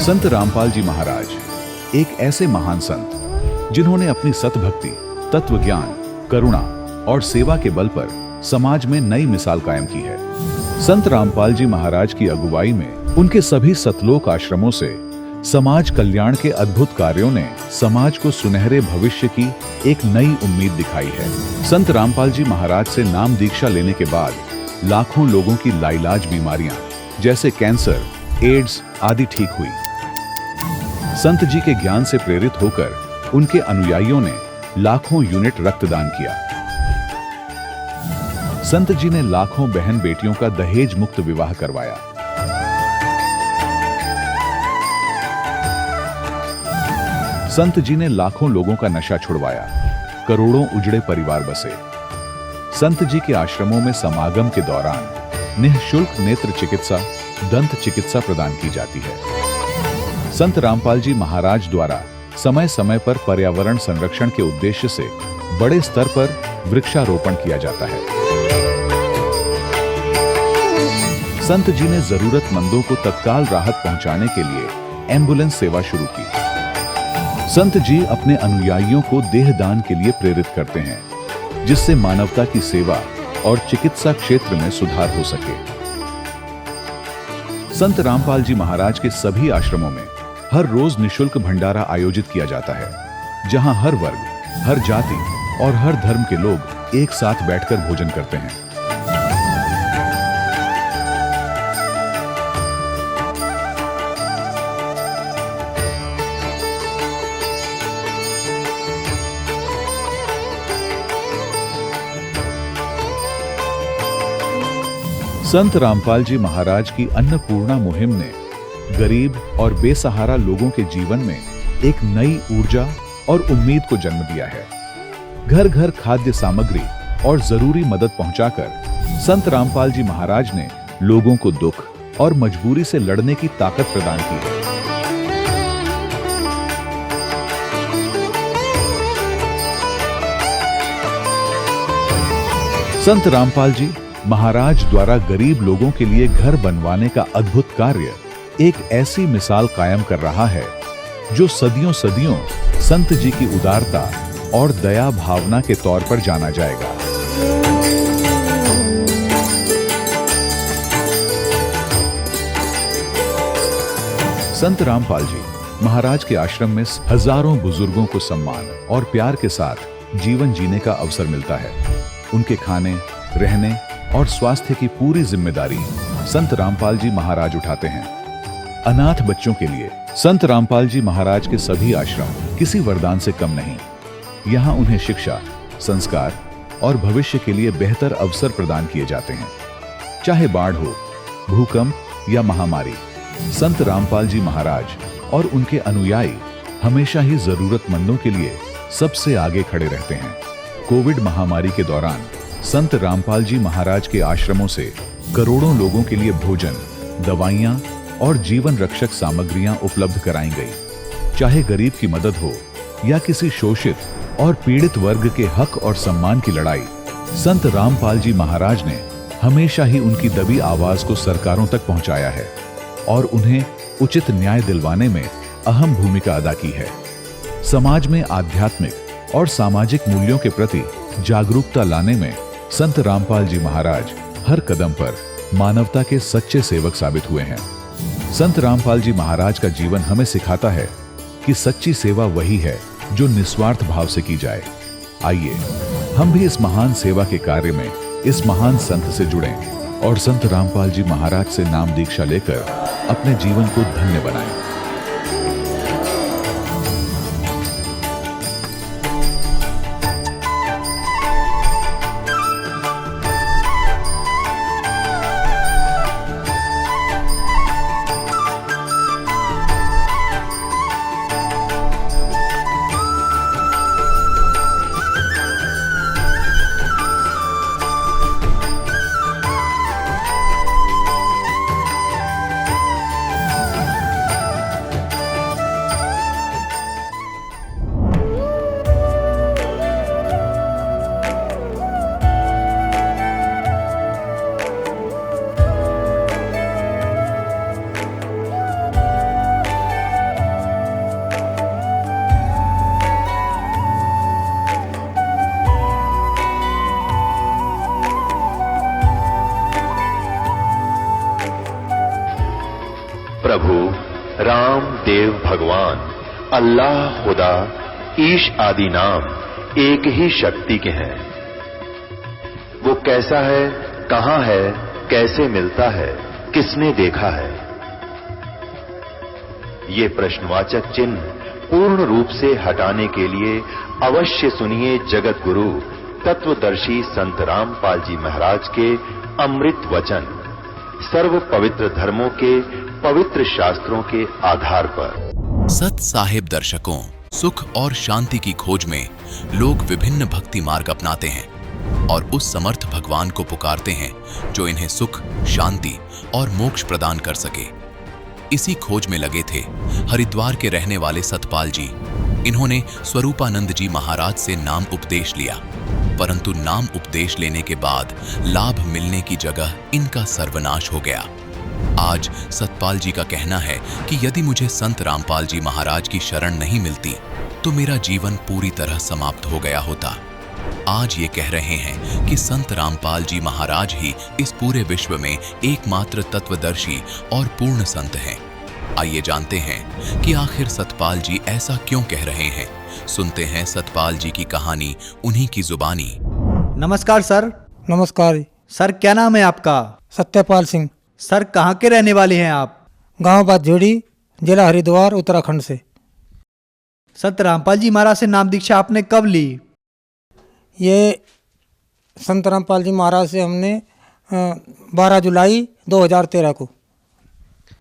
संत रामपाल जी महाराज एक ऐसे महान संत जिन्होंने अपनी सतभक्ति, तत्व ज्ञान, करुणा और सेवा के बल पर समाज में नई मिसाल कायम की है। संत रामपाल जी महाराज की अगुवाई में उनके सभी सतलोक आश्रमों से समाज कल्याण के अद्भुत कार्यों ने समाज को सुनहरे भविष्य की एक नई उम्मीद दिखाई है। संत रामपाल जी महाराज से नाम दीक्षा लेने के बाद लाखों लोगों की लाइलाज बीमारियां जैसे कैंसर, एड्स आदि ठीक हुई। संत जी के ज्ञान से प्रेरित होकर उनके अनुयायियों ने लाखों यूनिट रक्तदान किया। संत जी ने लाखों बहन बेटियों का दहेज मुक्त विवाह करवाया। संत जी ने लाखों लोगों का नशा छुड़वाया, करोड़ों उजड़े परिवार बसे। संत जी के आश्रमों में समागम के दौरान निःशुल्क नेत्र चिकित्सा, दंत चिकित्सा प्रदान की जाती है। संत रामपाल जी महाराज द्वारा समय समय पर पर्यावरण संरक्षण के उद्देश्य से बड़े स्तर पर वृक्षारोपण किया जाता है। संत जी ने जरूरतमंदों को तत्काल राहत पहुंचाने के लिए एम्बुलेंस सेवा शुरू की। संत जी अपने अनुयायियों को देहदान के लिए प्रेरित करते हैं, जिससे मानवता की सेवा और चिकित्सा क्षेत्र में सुधार हो सके। संत रामपाल जी महाराज के सभी आश्रमों में हर रोज निःशुल्क भंडारा आयोजित किया जाता है, जहां हर वर्ग, हर जाति और हर धर्म के लोग एक साथ बैठकर भोजन करते हैं। संत रामपाल जी महाराज की अन्नपूर्णा मुहिम ने गरीब और बेसहारा लोगों के जीवन में एक नई ऊर्जा और उम्मीद को जन्म दिया है। घर घर खाद्य सामग्री और जरूरी मदद पहुंचाकर संत रामपाल जी महाराज ने लोगों को दुख और मजबूरी से लड़ने की ताकत प्रदान की है। संत रामपाल जी महाराज द्वारा गरीब लोगों के लिए घर बनवाने का अद्भुत कार्य एक ऐसी मिसाल कायम कर रहा है जो सदियों सदियों संत जी की उदारता और दया भावना के तौर पर जाना जाएगा। संत रामपाल जी महाराज के आश्रम में हजारों बुजुर्गों को सम्मान और प्यार के साथ जीवन जीने का अवसर मिलता है। उनके खाने, रहने और स्वास्थ्य की पूरी जिम्मेदारी संत रामपाल जी महाराज उठाते हैं। अनाथ बच्चों के लिए संत रामपाल जी महाराज के सभी आश्रम किसी वरदान से कम नहीं। यहाँ उन्हें शिक्षा, संस्कार और भविष्य के लिए बेहतर अवसर प्रदान किए जाते हैं। चाहे बाढ़ हो, भूकंप या महामारी, संत रामपाल जी महाराज और उनके अनुयायी हमेशा ही जरूरतमंदों के लिए सबसे आगे खड़े रहते हैं। कोविड महामारी के दौरान संत रामपाल जी महाराज के आश्रमों से करोड़ों लोगों के लिए भोजन, दवाइयां और जीवन रक्षक सामग्रियां उपलब्ध कराई गई। चाहे गरीब की मदद हो या किसी शोषित और पीड़ित वर्ग के हक और सम्मान की लड़ाई, संत रामपाल जी महाराज ने हमेशा ही उनकी दबी आवाज को सरकारों तक पहुंचाया है और उन्हें उचित न्याय दिलवाने में अहम भूमिका अदा की है। समाज में आध्यात्मिक और सामाजिक मूल्यों के प्रति जागरूकता लाने में संत रामपाल जी महाराज हर कदम पर मानवता के सच्चे सेवक साबित हुए हैं। संत रामपाल जी महाराज का जीवन हमें सिखाता है कि सच्ची सेवा वही है जो निस्वार्थ भाव से की जाए। आइए हम भी इस महान सेवा के कार्य में इस महान संत से जुड़ें और संत रामपाल जी महाराज से नाम दीक्षा लेकर अपने जीवन को धन्य बनाएं। प्रभु राम देव भगवान अल्लाह खुदा ईश आदि नाम एक ही शक्ति के हैं। वो कैसा है, कहां है, कैसे मिलता है, किसने देखा है? ये प्रश्नवाचक चिन्ह पूर्ण रूप से हटाने के लिए अवश्य सुनिए जगत गुरु तत्वदर्शी संत रामपाल जी महाराज के अमृत वचन, सर्व पवित्र धर्मों के पवित्र शास्त्रों के आधार पर। सत साहिब दर्शकों, सुख और शांति की खोज में लोग विभिन्न भक्ति मार्ग अपनाते हैं और उस समर्थ भगवान को पुकारते हैं जो इन्हें सुख, शांति और मोक्ष प्रदान कर सके। इसी खोज में लगे थे हरिद्वार के रहने वाले सतपाल जी। इन्होंने स्वरूपानंद जी महाराज से नाम उपदेश लिया, परंतु नाम उपदेश लेने के बाद लाभ मिलने की जगह इनका सर्वनाश हो गया। आज सतपाल जी का कहना है कि यदि मुझे संत रामपाल जी महाराज की शरण नहीं मिलती तो मेरा जीवन पूरी तरह समाप्त हो गया होता। आज ये कह रहे हैं कि संत रामपाल जी महाराज ही इस पूरे विश्व में एकमात्र तत्वदर्शी और पूर्ण संत हैं। आइए जानते हैं कि आखिर सतपाल जी ऐसा क्यों कह रहे हैं। सुनते हैं सतपाल जी की कहानी उन्हीं की जुबानी। नमस्कार सर। नमस्कार। सर क्या नाम है आपका? सत्यपाल सिंह। सर कहाँ के रहने वाले हैं आप? गांव बादझोड़ी, जिला हरिद्वार, उत्तराखंड से। संत रामपाल जी महाराज से नाम दीक्षा आपने कब ली? ये संत रामपाल जी महाराज से हमने 12 जुलाई 2013 को।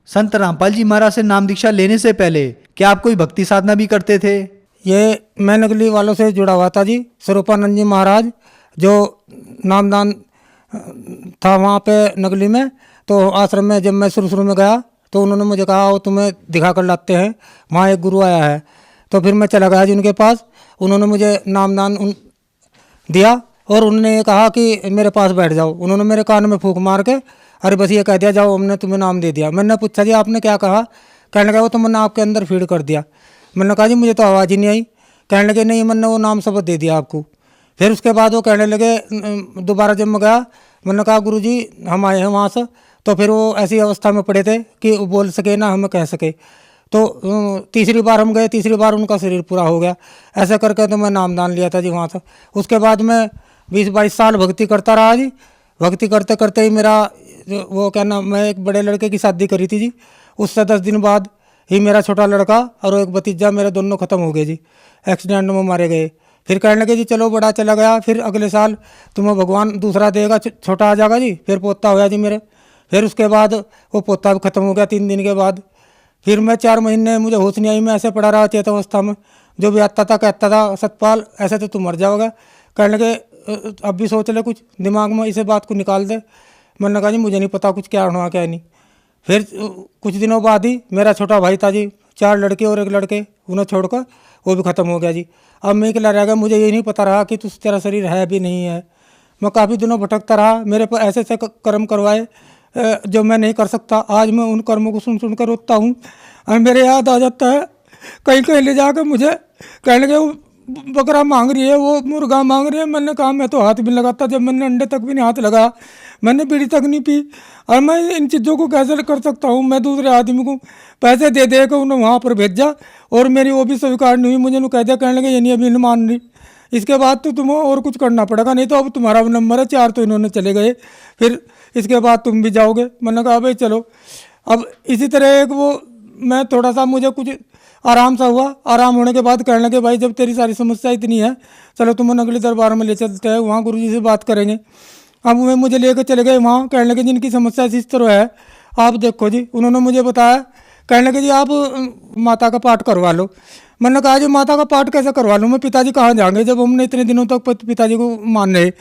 संत रामपाल जी महाराज से नाम दीक्षा लेने से पहले क्या आप कोई भक्ति साधना भी करते थे? ये मैं नगली वालों से जुड़ा हुआ था जी। स्वरूपानंद जी महाराज जो नामदान था वहाँ पे नगली में, तो आश्रम में जब मैं शुरू में गया तो उन्होंने मुझे कहा वो तुम्हें दिखा कर लाते हैं, वहाँ एक गुरु आया है। तो फिर मैं चला गया जी उनके पास। उन्होंने मुझे नामदान दिया और उन्होंने ये कहा कि मेरे पास बैठ जाओ। उन्होंने मेरे कान में फूंक मार के अरे बस ये कह दिया जाओ हमने तुम्हें नाम दे दिया। मैंने पूछा जी आपने क्या कहा? कहने लगा वो तो मैंने आपके अंदर फीड कर दिया। मैंने कहा जी मुझे तो आवाज़ ही नहीं आई। कहने लगे नहीं मैंने वो नाम शब्द दे दिया आपको। फिर उसके बाद वो कहने लगे, दोबारा जब मैं गया मैंने कहा गुरु जी हम आए हैं वहाँ से। तो फिर वो ऐसी अवस्था में पड़े थे कि वो बोल सके ना हमें कह सके। तो तीसरी बार हम गए, तीसरी बार उनका शरीर पूरा हो गया। ऐसा करके तो मैं नामदान लिया था जी वहाँ से। उसके बाद मैं 20-22 साल भक्ति करता रहा जी। भक्ति करते करते ही मेरा वो क्या नाम, मैं एक बड़े लड़के की शादी करी थी जी। उससे 10 दिन बाद ही मेरा छोटा लड़का और एक भतीजा मेरे दोनों ख़त्म हो गए जी, एक्सीडेंट में मारे गए। फिर कहने लगे जी चलो बड़ा चला गया, फिर अगले साल तुम्हें भगवान दूसरा देगा, छोटा आ जाएगा जी। फिर पोता होया जी मेरे। फिर उसके बाद वो पोता भी ख़त्म हो गया 3 दिन के बाद। फिर मैं 4 महीने मुझे होश नहीं आई, मैं ऐसे पड़ा रहा चेत अवस्था में। जो भी आता था कहता था सतपाल ऐसे तो तू मर जाओगा। कहने लगे अब भी सोच ले कुछ दिमाग में, इसे बात को निकाल दे। मैंने कहा जी मुझे नहीं पता कुछ क्या होना क्या नहीं। फिर कुछ दिनों बाद ही मेरा छोटा भाई था जी, 4 लड़के और 1 लड़के, उन्हें छोड़कर वो भी ख़त्म हो गया जी। अब मैं अकेला रह गया। मुझे ये नहीं पता रहा कि तेरा शरीर है भी नहीं है। मैं काफ़ी दिनों भटकता रहा। मेरे पर ऐसे ऐसे कर्म करवाए जो मैं नहीं कर सकता। आज मैं उन कर्मों को सुन सुन कर रोता हूँ और मेरे याद आ जाता है। कहीं कहीं ले जाकर मुझे कहने लगे वो बकरा मांग रही है, वो मुर्गा मांग रही है। मैंने कहा मैं तो हाथ भी लगाता, जब मैंने अंडे तक भी नहीं हाथ लगाया, मैंने बीड़ी तक नहीं पी। और मैं इन चीज़ों को कैसे कर सकता हूँ? मैं दूसरे आदमी को पैसे दे दे कर उन्हें वहाँ पर भेजा और मेरी वो भी स्वीकार नहीं हुई। मुझे उन्होंने कह दिया, कहने लगे ये नहीं अभी नहीं मान रही, इसके बाद तो तुम्हें और कुछ करना पड़ेगा, नहीं तो अब तुम्हारा नंबर है 4। तो इन्होंने चले गए। फिर इसके बाद तुम भी जाओगे। मैंने कहा भाई चलो। अब इसी तरह एक वो मैं थोड़ा सा मुझे कुछ आराम सा हुआ। आराम होने के बाद कहने लगे भाई जब तेरी सारी समस्या इतनी है चलो तुम्हें अगले दरबार में ले चलते हैं, वहाँ गुरुजी से बात करेंगे। अब वे मुझे लेकर चले गए वहाँ। कहने लगे जिनकी समस्या इस तरह है आप देखो जी। उन्होंने मुझे बताया, कहने लगे जी आप माता का पाठ करवा लो। मैंने कहा जी माता का पाठ कैसे करवा लूँ मैं? पिताजी कहाँ जाएंगे जब हमने इतने दिनों तक पिताजी को मान रहे,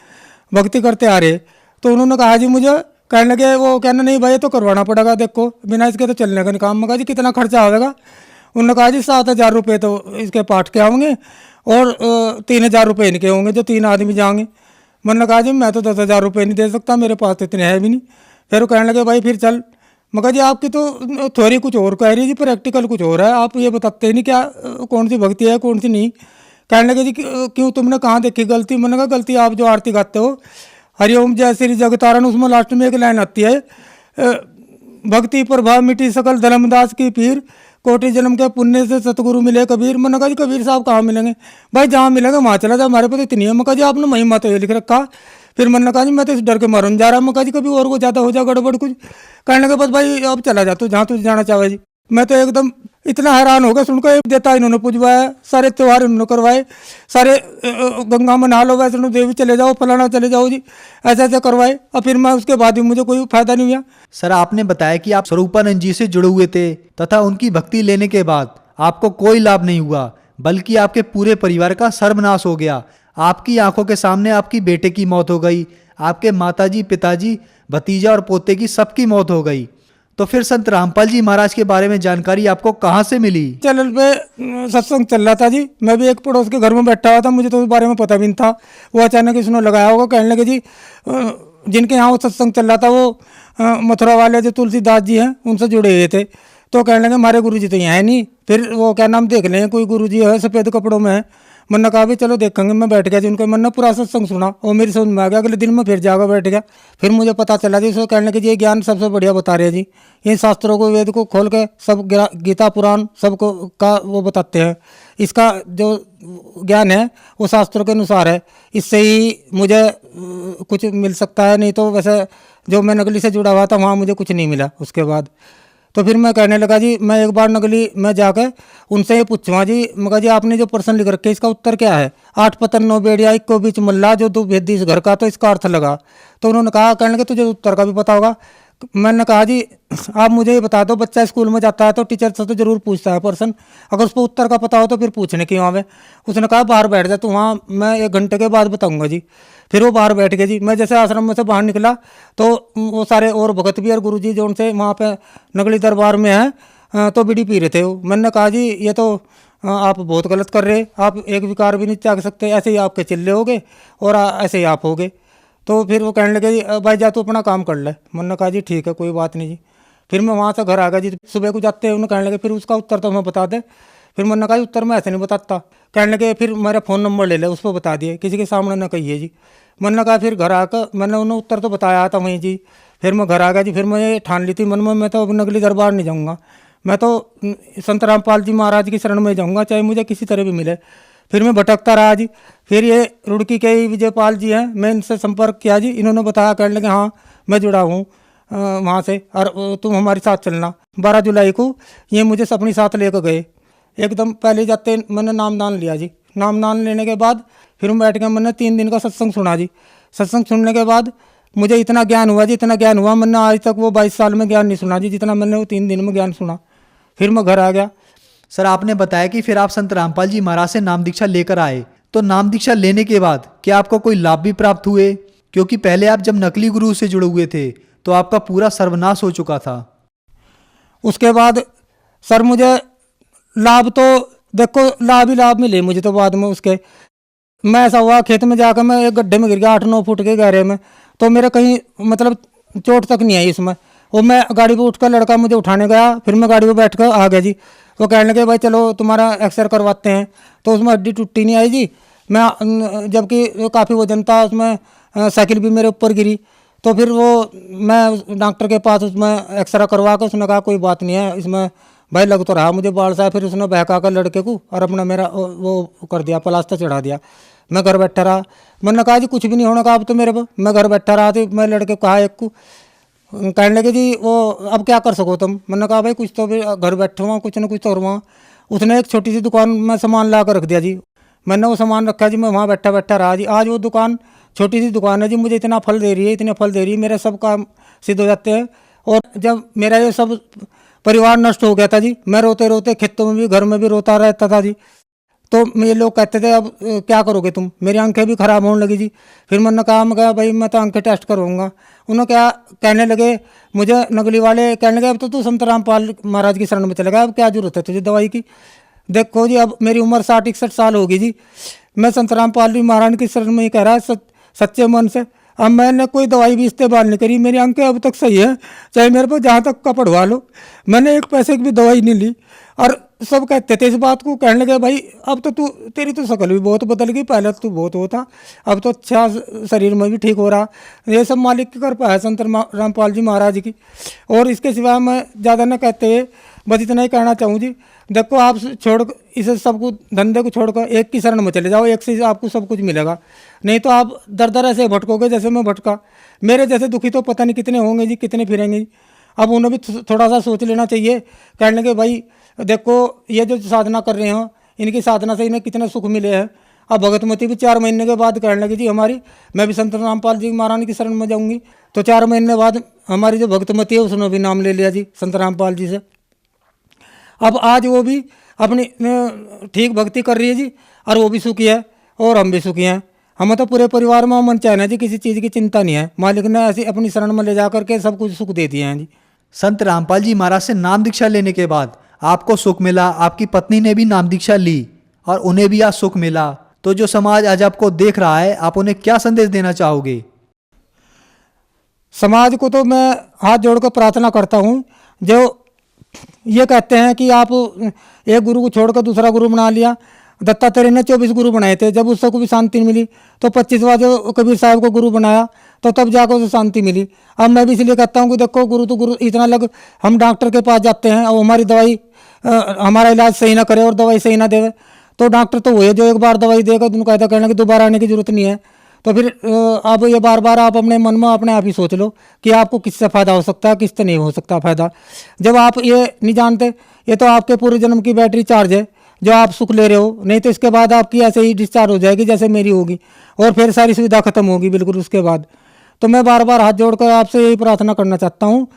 भक्ति करते आ रहे। तो उन्होंने कहा जी मुझे, कहने लगे वो कहना नहीं भाई तो करवाना पड़ेगा, देखो बिना इसके तो चलने का नहीं काम। मैं कहा जी कितना खर्चा आएगा? उन्होंने कहा जी 7,000 रुपये तो इसके पाठ के होंगे और 3,000 रुपये इनके होंगे जो 3 आदमी जाएंगे। मैंने कहा जी मैं तो 10,000 रुपये नहीं दे सकता, मेरे पास तो इतने है भी नहीं। फिर वो कहने लगे भाई फिर चल। मैं कहा जी आपकी तो थ्योरी कुछ और कह रही जी, प्रैक्टिकल कुछ और है, आप ये बताते ही नहीं क्या कौन सी भक्ति है कौन सी नहीं। कहने लगे जी क्यों तुमने कहाँ देखी गलती? मैंने कहा गलती आप जो आरती गाते हो हरिओम जय श्री जगतारण, उसमें लास्ट में एक लाइन आती है भक्ति प्रभाव मिटी सकल धर्मदास की पीर, कोटि जन्म के पुण्य से सतगुरु मिले कबीर। मैंने कहा जी कबीर साहब कहाँ मिलेंगे? भाई जहाँ मिलेंगे वहाँ चला जाए, हमारे पास इतनी है। मैं कहा जी आपने महिमा तो ये लिख रखा। फिर मैंने कहा जी मैं तो इस डर के मारून जा रहा। मैं कहा जी कभी और को ज़्यादा हो जाए गड़बड़ कुछ, कहने के बाद भाई अब चला जा तू जहाँ तू जाना चाहे जी। मैं तो एकदम इतना हैरान हो गया सुनकर। देता इन्होंने पूजवाया, सारे त्योहार इन्होंने करवाए, सारे गंगा में नहा लो, वैष्णो देवी चले जाओ, फलाना चले जाओ जी, ऐसे ऐसे करवाए। और फिर मैं उसके बाद भी मुझे कोई फायदा नहीं हुआ। सर आपने बताया कि आप स्वरूपानंद जी से जुड़े हुए थे तथा उनकी भक्ति लेने के बाद आपको कोई लाभ नहीं हुआ, बल्कि आपके पूरे परिवार का सर्वनाश हो गया। आपकी आंखों के सामने आपकी बेटे की मौत हो गई, आपके माताजी, पिताजी, भतीजा और पोते की सबकी मौत हो गई। तो फिर संत रामपाल जी महाराज के बारे में जानकारी आपको कहाँ से मिली? चैनल पे सत्संग चल रहा था जी। मैं भी एक पड़ोस के घर में बैठा हुआ था, मुझे तो उस बारे में पता भी नहीं था। वो अचानक इसने लगाया होगा, कहने लगे जी जिनके यहाँ वो सत्संग चल रहा था वो मथुरा वाले जो तुलसीदास जी हैं उनसे जुड़े हुए थे। तो कहने लगे हमारे गुरु जी तो यहाँ है नहीं, फिर वो क्या नाम देख लें, कोई गुरु जी है सफ़ेद कपड़ों में है। मैंने कहा भी चलो देखेंगे। मैं बैठ गया जी उनका, मैंने पूरा सत्संग सुना और मेरी समझ में आ गया। अगले दिन मैं फिर जाकर बैठ गया। फिर मुझे पता चला जी उसको कहने लगे जी ये ज्ञान सबसे बढ़िया बता रहे हैं जी, इन शास्त्रों को वेद को खोल के सब गीता पुराण सबको का वो बताते हैं। इसका जो ज्ञान है वो शास्त्रों के अनुसार है, इससे ही मुझे कुछ मिल सकता है, नहीं तो वैसे जो मैं नकली से जुड़ा हुआ था वहाँ मुझे कुछ नहीं मिला उसके बाद। तो फिर मैं कहने लगा जी मैं एक बार नकली में जाकर उनसे ये पूछूँगा जी, मगर जी आपने जो प्रश्न लिख रखे इसका उत्तर क्या है? 8 पतन 9 बेड़िया इक्को बीच मल्ला जो 2 भेदी इस घर का, तो इसका अर्थ लगा। तो उन्होंने कहा, कहने लगे तुझे उत्तर का भी पता होगा। मैंने कहा जी आप मुझे ये बता दो, बच्चा स्कूल में जाता है तो टीचर से तो जरूर पूछता है प्रश्न, अगर उसको उत्तर का पता हो तो फिर पूछने क्यों आवे? उसने कहा बाहर बैठ जा, तो वहाँ मैं 1 घंटे के बाद बताऊंगा जी। फिर वो बाहर बैठ गए जी। मैं जैसे आश्रम में से बाहर निकला तो वो सारे और भगत भी और गुरु जी जो उनसे वहाँ पे नगली दरबार में हैं तो बीड़ी पी रहे थे वो। मैंने कहा जी ये तो आप बहुत गलत कर रहे, आप एक विकार भी नहीं त्याग सकते, ऐसे ही आपके चिल्ले होगे और ऐसे ही आप होगे। तो फिर वो कहने लगे जी भाई जा तू अपना काम कर ले। मैंने कहा जी ठीक है कोई बात नहीं जी। फिर मैं वहाँ से घर आ गया जी। सुबह को जाते हैं उन्हें कहने लगे फिर उसका उत्तर तो हमें बता दे। फिर मैंने कहा उत्तर मैं ऐसे नहीं बताता। कहने लगे फिर मेरा फ़ोन नंबर ले ले, उस पर बता दिए, किसी के सामने ना कहिए जी। मैंने कहा फिर घर आकर मैंने उन्हें उत्तर तो बताया था वहीं जी। फिर मैं घर आ गया जी। फिर मैं ये ठान ली थी मन में, मैं तो अब नगली दरबार नहीं जाऊँगा, मैं तो संत रामपाल जी महाराज की शरण में जाऊँगा, चाहे मुझे किसी तरह भी मिले। फिर मैं भटकता रहा जी। फिर ये रुड़की के ही विजयपाल जी हैं, मैं इनसे संपर्क किया जी। इन्होंने बताया, कहने लगे हाँ मैं जुड़ा हूँ वहाँ से और तुम हमारे साथ चलना। 12 जुलाई को ये मुझे अपनी साथ लेकर गए। एकदम पहले जाते मैंने नामदान लिया जी। नामदान लेने के बाद फिर मैं बैठ गया, मैंने 3 दिन का सत्संग सुना जी। सत्संग सुनने के बाद मुझे इतना ज्ञान हुआ जी, इतना ज्ञान हुआ, मैंने आज तक वो 22 साल में ज्ञान नहीं सुना जी जितना मैंने वो 3 दिन में ज्ञान सुना। फिर मैं घर आ गया। सर आपने बताया कि फिर आप संत रामपाल जी महाराज से नाम दीक्षा लेकर आए, तो नाम दीक्षा लेने के बाद क्या आपको कोई लाभ भी प्राप्त हुए? क्योंकि पहले आप जब नकली गुरु से जुड़े हुए थे तो आपका पूरा सर्वनाश हो चुका था। उसके बाद सर मुझे लाभ तो देखो लाभ ही लाभ मिले मुझे तो बाद में। उसके मैं ऐसा हुआ खेत में जाकर मैं एक गड्ढे में गिर गया 8-9 फुट के गहरे में, तो मेरे कहीं मतलब चोट तक नहीं आई इसमें। वो मैं गाड़ी पे उठकर लड़का मुझे उठाने गया, फिर मैं गाड़ी पे बैठ कर आ गया जी। वो कहने लगे भाई चलो तुम्हारा एक्सरे करवाते हैं, तो उसमें हड्डी टूटी नहीं आई जी। मैं जबकि काफ़ी वजन था उसमें, साइकिल भी मेरे ऊपर गिरी। तो फिर वो मैं डॉक्टर के पास उसमें एक्सरा करवा कर उसने कहा कोई बात नहीं है इसमें भाई, लग तो रहा मुझे बाल सा। फिर उसने बहका कर लड़के को और अपना मेरा वो कर दिया, प्लास्टर चढ़ा दिया। मैं घर बैठा रहा। मैंने कहा जी कुछ भी नहीं होने का अब तो मेरे पर। मैं घर बैठा रहा तो मैं लड़के को कहा एक को, कहने लगे जी वो अब क्या कर सको तुम? मैंने कहा भाई कुछ तो भी घर बैठे हुआ कुछ ना कुछ तो हुआ। उसने एक छोटी सी दुकान में सामान ला कर रख दिया जी। मैंने वो सामान रखा जी, मैं वहाँ बैठा बैठा रहा जी। आज वो दुकान छोटी सी दुकान है जी, मुझे इतना फल दे रही है, इतने फल दे रही है, मेरे सब काम सिद्ध हो जाते हैं। और जब मेरा ये सब परिवार नष्ट हो गया था जी, मैं रोते रोते खेतों में भी घर में भी रोता रहता था जी। तो ये लोग कहते थे अब क्या करोगे तुम? मेरी आंखें भी खराब होने लगी जी। फिर मैंने कहा भाई मैं तो आंखें टेस्ट करवाऊंगा। उन्होंने क्या कहने लगे मुझे नगली वाले, कहने लगे अब तो तू संत रामपाल महाराज की शरण में चलेगा, अब क्या जरूरत है तुझे दवाई की? देखो जी अब मेरी उम्र 60-61 साल होगी जी, मैं संत रामपाल जी महाराज की शरण में ही कह रहा है सच्चे मन से। अब मैंने कोई दवाई भी इस्तेमाल नहीं करी, मेरी आंखें अब तक सही है, चाहे मेरे पर जहाँ तक का पढ़वा लो। मैंने एक पैसे की भी दवाई नहीं ली और सब कहते थे इस बात को, कहने लगे भाई अब तो तू, तेरी तो शक्ल भी बहुत बदल गई, पहले तो तू बहुत वो था, अब तो अच्छा शरीर में भी ठीक हो रहा। ये सब मालिक की कृपा है संत रामपाल जी महाराज की। और इसके सिवा मैं ज़्यादा न कहते हुए बस इतना ही कहना चाहूँ जी, देखो आप छोड़ इसे सब कुछ धंधे को छोड़कर एक की शरण में चले जाओ, एक से आपको सब कुछ मिलेगा, नहीं तो आप दर दर ऐसे भटकोगे जैसे मैं भटका। मेरे जैसे दुखी तो पता नहीं कितने होंगे जी, कितने फिरेंगे जी। अब उन्हें भी थोड़ा सा सोच लेना चाहिए, कहने लगे भाई देखो ये जो साधना कर रहे हो, इनकी साधना से इन्हें कितने सुख मिले हैं। अब भगतमती भी 4 महीने के बाद कहने लगी जी हमारी, मैं भी संत रामपाल जी महाराज की शरण में जाऊंगी। तो 4 महीने बाद हमारी जो भगतमती है उसने भी नाम ले लिया जी संत रामपाल जी से। अब आज वो भी अपनी ठीक भक्ति कर रही है जी, और वो भी सुखी है और हम भी सुखी हैं। हमें तो पूरे परिवार में मन चैन है जी, किसी चीज़ की चिंता नहीं है। मालिक ने ऐसी अपनी शरण में ले जा करके सब कुछ सुख दे दिए हैं जी। संत रामपाल जी महाराज से नाम दीक्षा लेने के बाद आपको सुख मिला, आपकी पत्नी ने भी नाम दीक्षा ली और उन्हें भी आज सुख मिला, तो जो समाज आज आपको देख रहा है, आप उन्हें क्या संदेश देना चाहोगे? समाज को तो मैं हाथ जोड़कर प्रार्थना करता हूँ, जो ये कहते हैं कि आप एक गुरु को छोड़कर दूसरा गुरु बना लिया। दत्तात्रेय ने 24 गुरु बनाए थे, जब उसको भी शांति मिली तो 25वां जो कबीर साहब को गुरु बनाया तो तब जाकर उसे शांति मिली। अब मैं भी इसलिए कहता हूँ कि देखो गुरु तो गुरु इतना लग, हम डॉक्टर के पास जाते हैं और हमारी दवाई हमारा इलाज सही ना करे और दवाई सही ना देवे, तो डॉक्टर तो वही जो एक बार दवाई देगा उनको कहता कहने की दोबारा आने की जरूरत नहीं है। तो फिर अब ये बार बार आप अपने मन में अपने आप ही सोच लो कि आपको किससे फ़ायदा हो सकता है, किससे नहीं हो सकता फ़ायदा। जब आप ये नहीं जानते, ये तो आपके पूरे जन्म की बैटरी चार्ज है जो आप सुख ले रहे हो, नहीं तो इसके बाद आपकी ऐसे ही डिस्चार्ज हो जाएगी जैसे मेरी होगी, और फिर सारी सुविधा खत्म होगी बिल्कुल उसके बाद। तो मैं बार बार हाथ जोड़कर आपसे यही प्रार्थना करना चाहता हूँ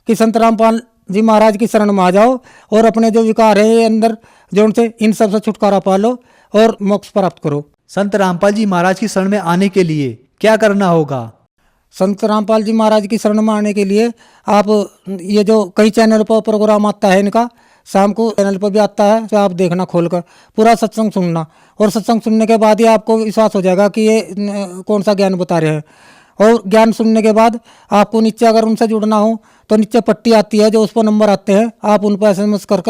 कि संत रामपाल जी महाराज की शरण में आ जाओ और अपने जो विकार है ये अंदर जो उनसे इन सब से छुटकारा पा लो और मोक्ष प्राप्त करो। संत रामपाल जी महाराज की शरण में आने के लिए क्या करना होगा? संत रामपाल जी महाराज की शरण में आने के लिए आप ये जो कई चैनल पर प्रोग्राम आता है इनका, शाम को चैनल पर भी आता है, तो आप देखना खोलकर पूरा सत्संग सुनना, और सत्संग सुनने के बाद ही आपको विश्वास हो जाएगा कि ये कौन सा ज्ञान बता रहे हैं। और ज्ञान सुनने के बाद आपको नीचे अगर उनसे जुड़ना हो तो नीचे पट्टी आती है जो उस पर नंबर आते हैं, आप उन पर SMS कर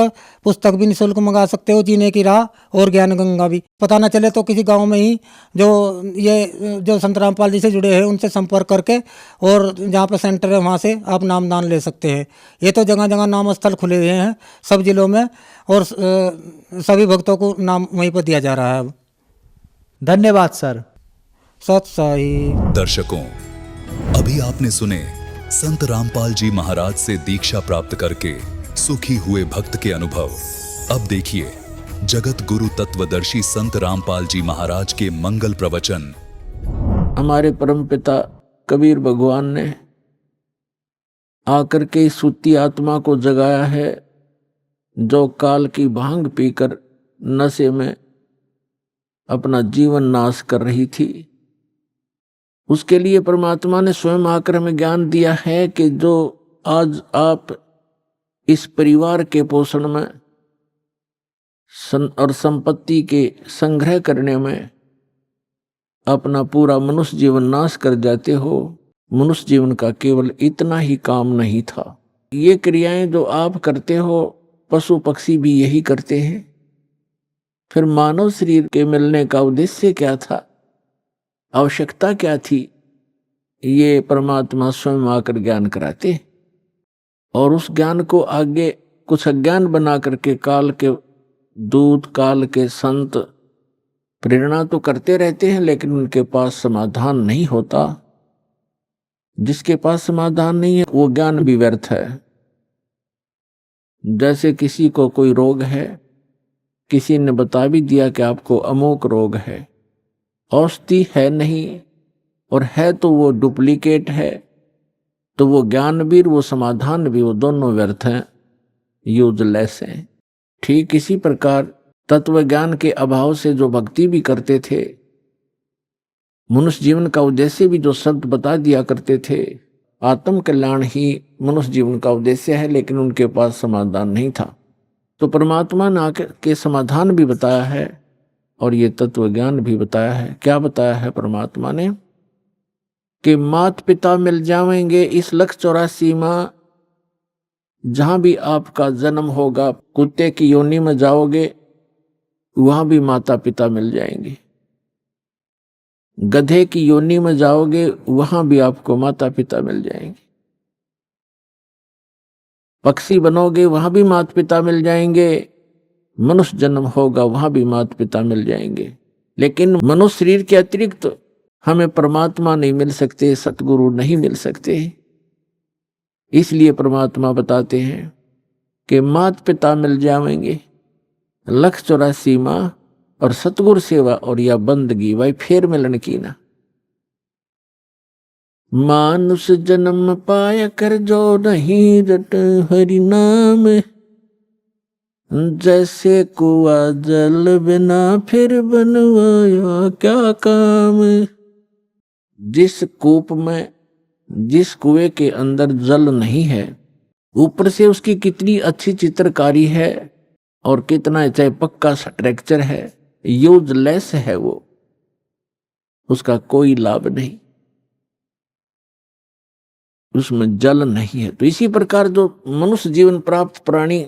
पुस्तक भी निःशुल्क मंगा सकते हो, जीने की राह और ज्ञान गंगा भी। पता ना चले तो किसी गांव में ही जो संत रामपाल जी से जुड़े हैं उनसे संपर्क करके, और जहाँ पर सेंटर है वहाँ से आप नामदान ले सकते हैं। ये तो जगह जगह नाम स्थल खुले हुए हैं सब जिलों में, और सभी भक्तों को नाम वहीं पर दिया जा रहा है अब। धन्यवाद सर। सत साई। दर्शकों, अभी आपने सुने संत रामपाल जी महाराज से दीक्षा प्राप्त करके सुखी हुए भक्त के अनुभव। अब देखिए जगत गुरु तत्वदर्शी संत रामपाल जी महाराज के मंगल प्रवचन। हमारे परमपिता कबीर भगवान ने आकर के इस सुती आत्मा को जगाया है जो काल की भांग पीकर नशे में अपना जीवन नाश कर रही थी। उसके लिए परमात्मा ने स्वयं आकर हमें ज्ञान दिया है कि जो आज आप इस परिवार के पोषण में और संपत्ति के संग्रह करने में अपना पूरा मनुष्य जीवन नाश कर जाते हो, मनुष्य जीवन का केवल इतना ही काम नहीं था। ये क्रियाएं जो आप करते हो पशु पक्षी भी यही करते हैं। फिर मानव शरीर के मिलने का उद्देश्य क्या था, आवश्यकता क्या थी, ये परमात्मा स्वयं आकर ज्ञान कराते, और उस ज्ञान को आगे कुछ अज्ञान बना करके काल के दूत, काल के संत प्रेरणा तो करते रहते हैं, लेकिन उनके पास समाधान नहीं होता। जिसके पास समाधान नहीं है वो ज्ञान भी व्यर्थ है। जैसे किसी को कोई रोग है, किसी ने बता भी दिया कि आपको अमोक रोग है, औषधि है नहीं, और है तो वो डुप्लीकेट है, तो वो ज्ञान भी वो समाधान भी वो दोनों व्यर्थ हैं, यूजलेस हैं। ठीक इसी प्रकार तत्व ज्ञान के अभाव से जो भक्ति भी करते थे, मनुष्य जीवन का उद्देश्य भी जो शब्द बता दिया करते थे, आत्म कल्याण ही मनुष्य जीवन का उद्देश्य है, लेकिन उनके पास समाधान नहीं था। तो परमात्मा ने आकर के समाधान भी बताया है और ये तत्व ज्ञान भी बताया है। क्या बताया है परमात्मा ने कि मात पिता मिल जाएंगे इस 184 माँ जहां भी आपका जन्म होगा, कुत्ते की योनि में जाओगे वहां भी माता पिता मिल जाएंगे, गधे की योनि में जाओगे वहां भी आपको माता पिता मिल जाएंगे, पक्षी बनोगे वहां भी माता पिता मिल जाएंगे, मनुष्य जन्म होगा वहां भी माता पिता मिल जाएंगे। लेकिन मनुष्य शरीर के अतिरिक्त हमें परमात्मा नहीं मिल सकते, सतगुरु नहीं मिल सकते। इसलिए परमात्मा बताते हैं कि माता पिता मिल जाएंगे, 184 माँ और सतगुरु सेवा और या बंदगी भाई फिर मिलन की ना। मानुष जन्म पाया कर जो नहीं रट हरि नाम, जैसे कुआ जल बिना फिर बनवाया क्या काम। जिस कूप में, जिस कुएं के अंदर जल नहीं है, ऊपर से उसकी कितनी अच्छी चित्रकारी है और कितना चाहे पक्का स्ट्रक्चर है, यूजलेस है वो, उसका कोई लाभ नहीं, उसमें जल नहीं है। तो इसी प्रकार जो मनुष्य जीवन प्राप्त प्राणी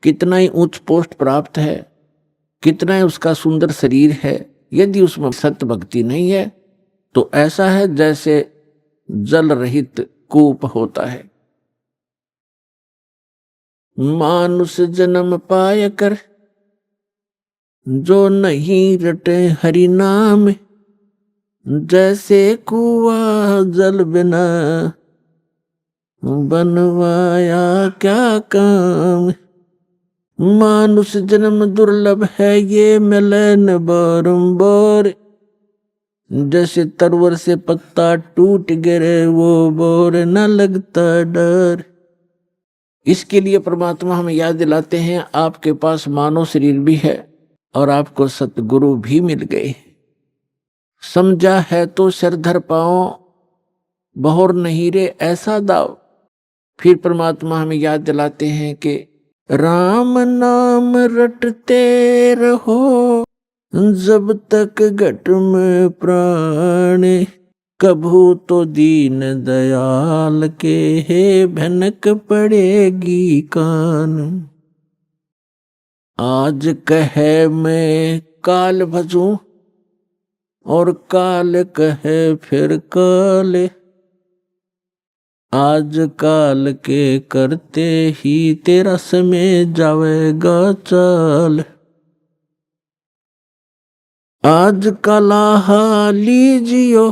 कितना ही उच्च पोस्ट प्राप्त है, कितना ही उसका सुंदर शरीर है, यदि उसमें सत्य भक्ति नहीं है तो ऐसा है जैसे जल रहित कूप होता है। मानुष जन्म पाय कर जो नहीं रटे हरि नाम, जैसे कुआं जल बिना बनवाया क्या काम। मानुष जन्म दुर्लभ है ये मिले न बारंबार, जैसे तरवर से पत्ता टूट गिरे वो बोर न लगता डर। इसके लिए परमात्मा हमें याद दिलाते हैं आपके पास मानव शरीर भी है और आपको सतगुरु भी मिल गए। समझा है तो सिर धर पाओ, बहोर नहीं रे ऐसा दाव। फिर परमात्मा हमें याद दिलाते हैं कि राम नाम रटते रहो जब तक घट में प्राण, कभू तो दीन दयाल के हे भनक पड़ेगी कान। आज कहे मैं काल भजूं और काल कहे फिर काल, आज काल के करते ही तेरा समय जावेगा चाल। आज कला लीजियो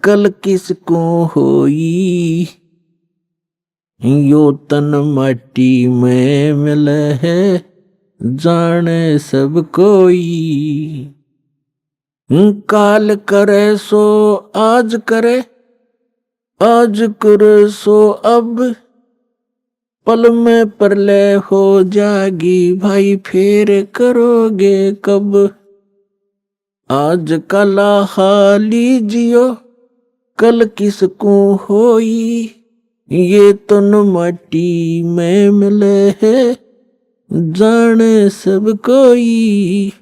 कल किसको होई, यो तन माटी में मिले है जाने सब कोई। काल करे सो आज करे, आज करे सो अब, पल में प्रलय हो जागी भाई फिर करोगे कब। आज कला लीजियो कल किसको होई, ये तन माटी में मिले है जाने सब कोई।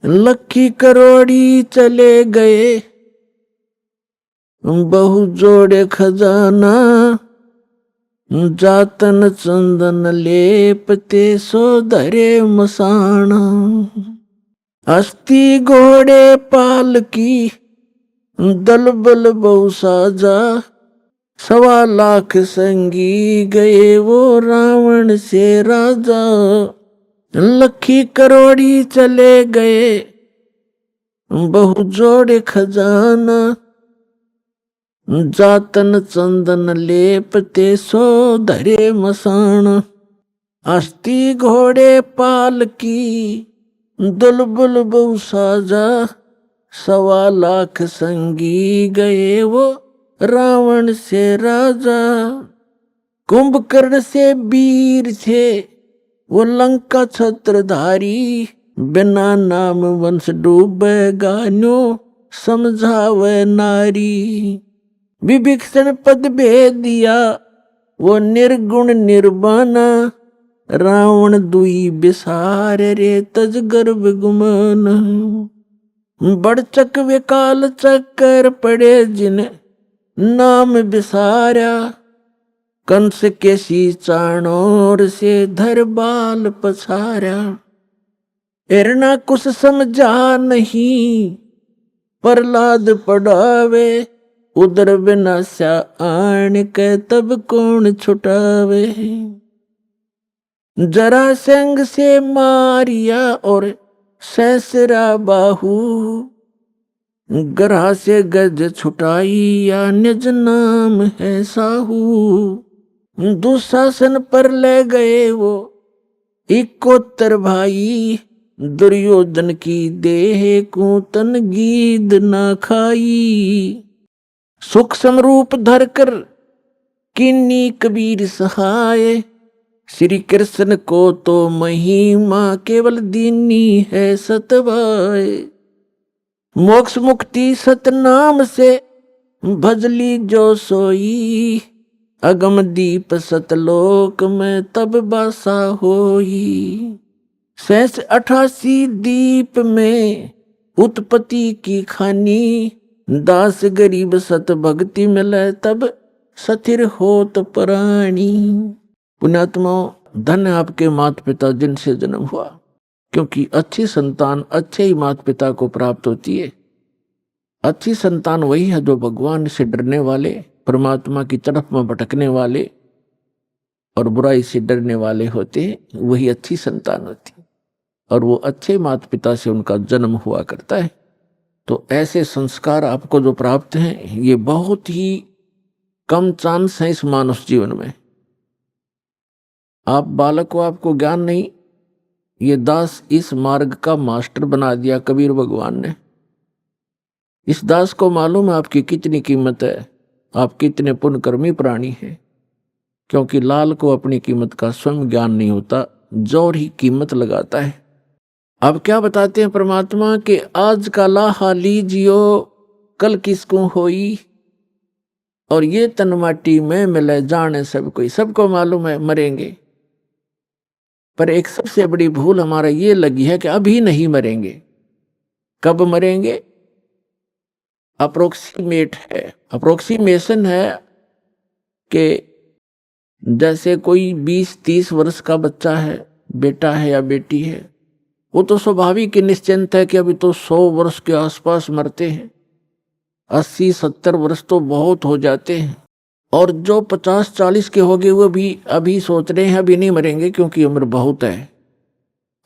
लखी करोड़ी चले गए बहु जोड़े खजाना, जातन चंदन लेपते सो धरे मसाना। हस्ती घोड़े पाल की दल बल बहु साजा, 1.25 लाख संगी गए वो रावण से राजा। लखी करोड़ी चले गए बहु जोड़े खजाना, जातन चंदन लेपते सो धरे मसाना। हस्ती घोड़े पाल की दुलबुल बहु साजा, 1.25 लाख संगी गए वो रावण से राजा। कुंभकर्ण से वीर थे वो लंका छत्रधारी, बिना नाम वंश डूबेगा न्यो समझावे नारी। विभीषण पद भेद दिया वो निर्गुण निर्वाणा, रावण दुई बिसार रे तज गर्भ गुमान। बड़चक विकाल चक्कर पड़े जिन नाम बिसारा, कंस के सी चाणोर से धर बाल पछारा। एरना कुछ समझा नहीं, प्रहलाद पढ़ावे, उदर विनाशा आन के तब कौन छुटावे। जरासंध से मारिया और सैसरा बाहू, ग्रह से गज छुटाई या निज नाम है साहू। दुशासन पर ले गए वो 71 भाई, दुर्योधन की देह कूतन गीद न खाई। सूक्ष्म रूप धरकर किन्नी कबीर सहाय, श्री कृष्ण को तो महिमा केवल दीनी है सतवाय। मोक्ष मुक्ति सतनाम से भजली जो सोई, अगम दीप सतलोक में तब बासा होई। 88 दीप में उत्पत्ति की खानी, दास गरीब सत भक्ति मिले तब स्थिर होत प्राणी। पुण्यात्माओं, धन्य आपके माता पिता जिनसे जन्म हुआ, क्योंकि अच्छी संतान अच्छे ही माता पिता को प्राप्त होती है। अच्छी संतान वही है जो भगवान से डरने वाले, परमात्मा की तरफ में भटकने वाले और बुराई से डरने वाले होते हैं, वही अच्छी संतान होती है। और वो अच्छे माता पिता से उनका जन्म हुआ करता है। तो ऐसे संस्कार आपको जो प्राप्त हैं, ये बहुत ही कम चांस है इस मानव जीवन में। आप बालक को, आपको ज्ञान नहीं, ये दास इस मार्ग का मास्टर बना दिया कबीर भगवान ने। इस दास को मालूम है आपकी कितनी कीमत है, आप कितने पुण्यकर्मी प्राणी हैं, क्योंकि लाल को अपनी कीमत का स्वयं ज्ञान नहीं होता, जोर ही कीमत लगाता है। अब क्या बताते हैं परमात्मा कि आज का लाहा लीजियो कल किसको होई, और ये तन माटी में मिले जाने सब कोई। सबको मालूम है मरेंगे, पर एक सबसे बड़ी भूल हमारा ये लगी है कि अभी नहीं मरेंगे। कब मरेंगे? अप्रोक्सीमेट है, अप्रोक्सीमेशन है कि जैसे कोई 20-30 वर्ष का बच्चा है, बेटा है या बेटी है, वो तो स्वाभाविक ही निश्चिंत है कि अभी तो 100 वर्ष के आसपास मरते हैं। 80-70 वर्ष तो बहुत हो जाते हैं। और जो 50-40 के हो गए वो भी अभी सोच रहे हैं अभी नहीं मरेंगे क्योंकि उम्र बहुत है।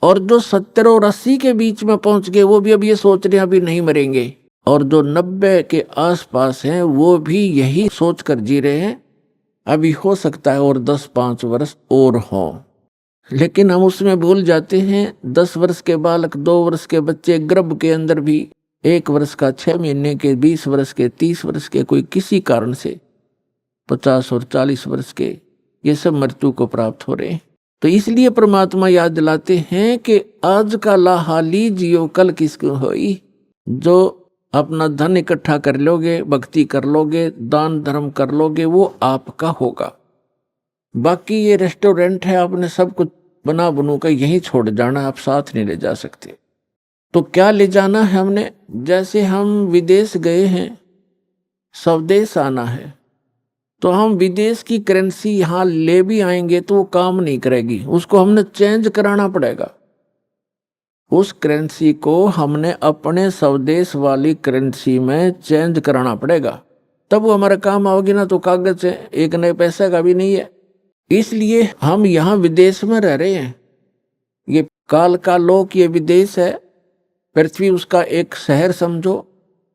और जो 70 और 80 के बीच में पहुंच गए वो भी अब ये सोच रहे हैं अभी नहीं मरेंगे। और जो 90 के आसपास हैं वो भी यही सोच कर जी रहे हैं अभी हो सकता है और 10-5 वर्ष और हों। लेकिन हम उसमें भूल जाते हैं 10 वर्ष के बालक, 2 वर्ष के बच्चे गर्भ के अंदर भी, 1 वर्ष का, 6 महीने के, 20 वर्ष के, 30 वर्ष के, कोई किसी कारण से 50 और 40 वर्ष के, ये सब मृत्यु को प्राप्त हो रहे हैं। तो इसलिए परमात्मा याद दिलाते हैं कि आज का लाहा लीजियो कल किसको होई। जो अपना धन इकट्ठा कर लोगे, भक्ति कर लोगे, दान धर्म कर लोगे, वो आपका होगा। बाकी ये रेस्टोरेंट है, आपने सब कुछ बना बनू कर यहीं छोड़ जाना, आप साथ नहीं ले जा सकते। तो क्या ले जाना है हमने? जैसे हम विदेश गए हैं, स्वदेश आना है, तो हम विदेश की करेंसी यहाँ ले भी आएंगे तो वो काम नहीं करेगी, उसको हमने चेंज कराना पड़ेगा। उस करेंसी को हमने अपने स्वदेश वाली करेंसी में चेंज कराना पड़ेगा, तब वो हमारा काम आओगी ना। तो कागज है, एक नए पैसे का भी नहीं है। इसलिए हम यहाँ विदेश में रह रहे हैं। ये काल का लोक, ये विदेश है, पृथ्वी उसका एक शहर समझो,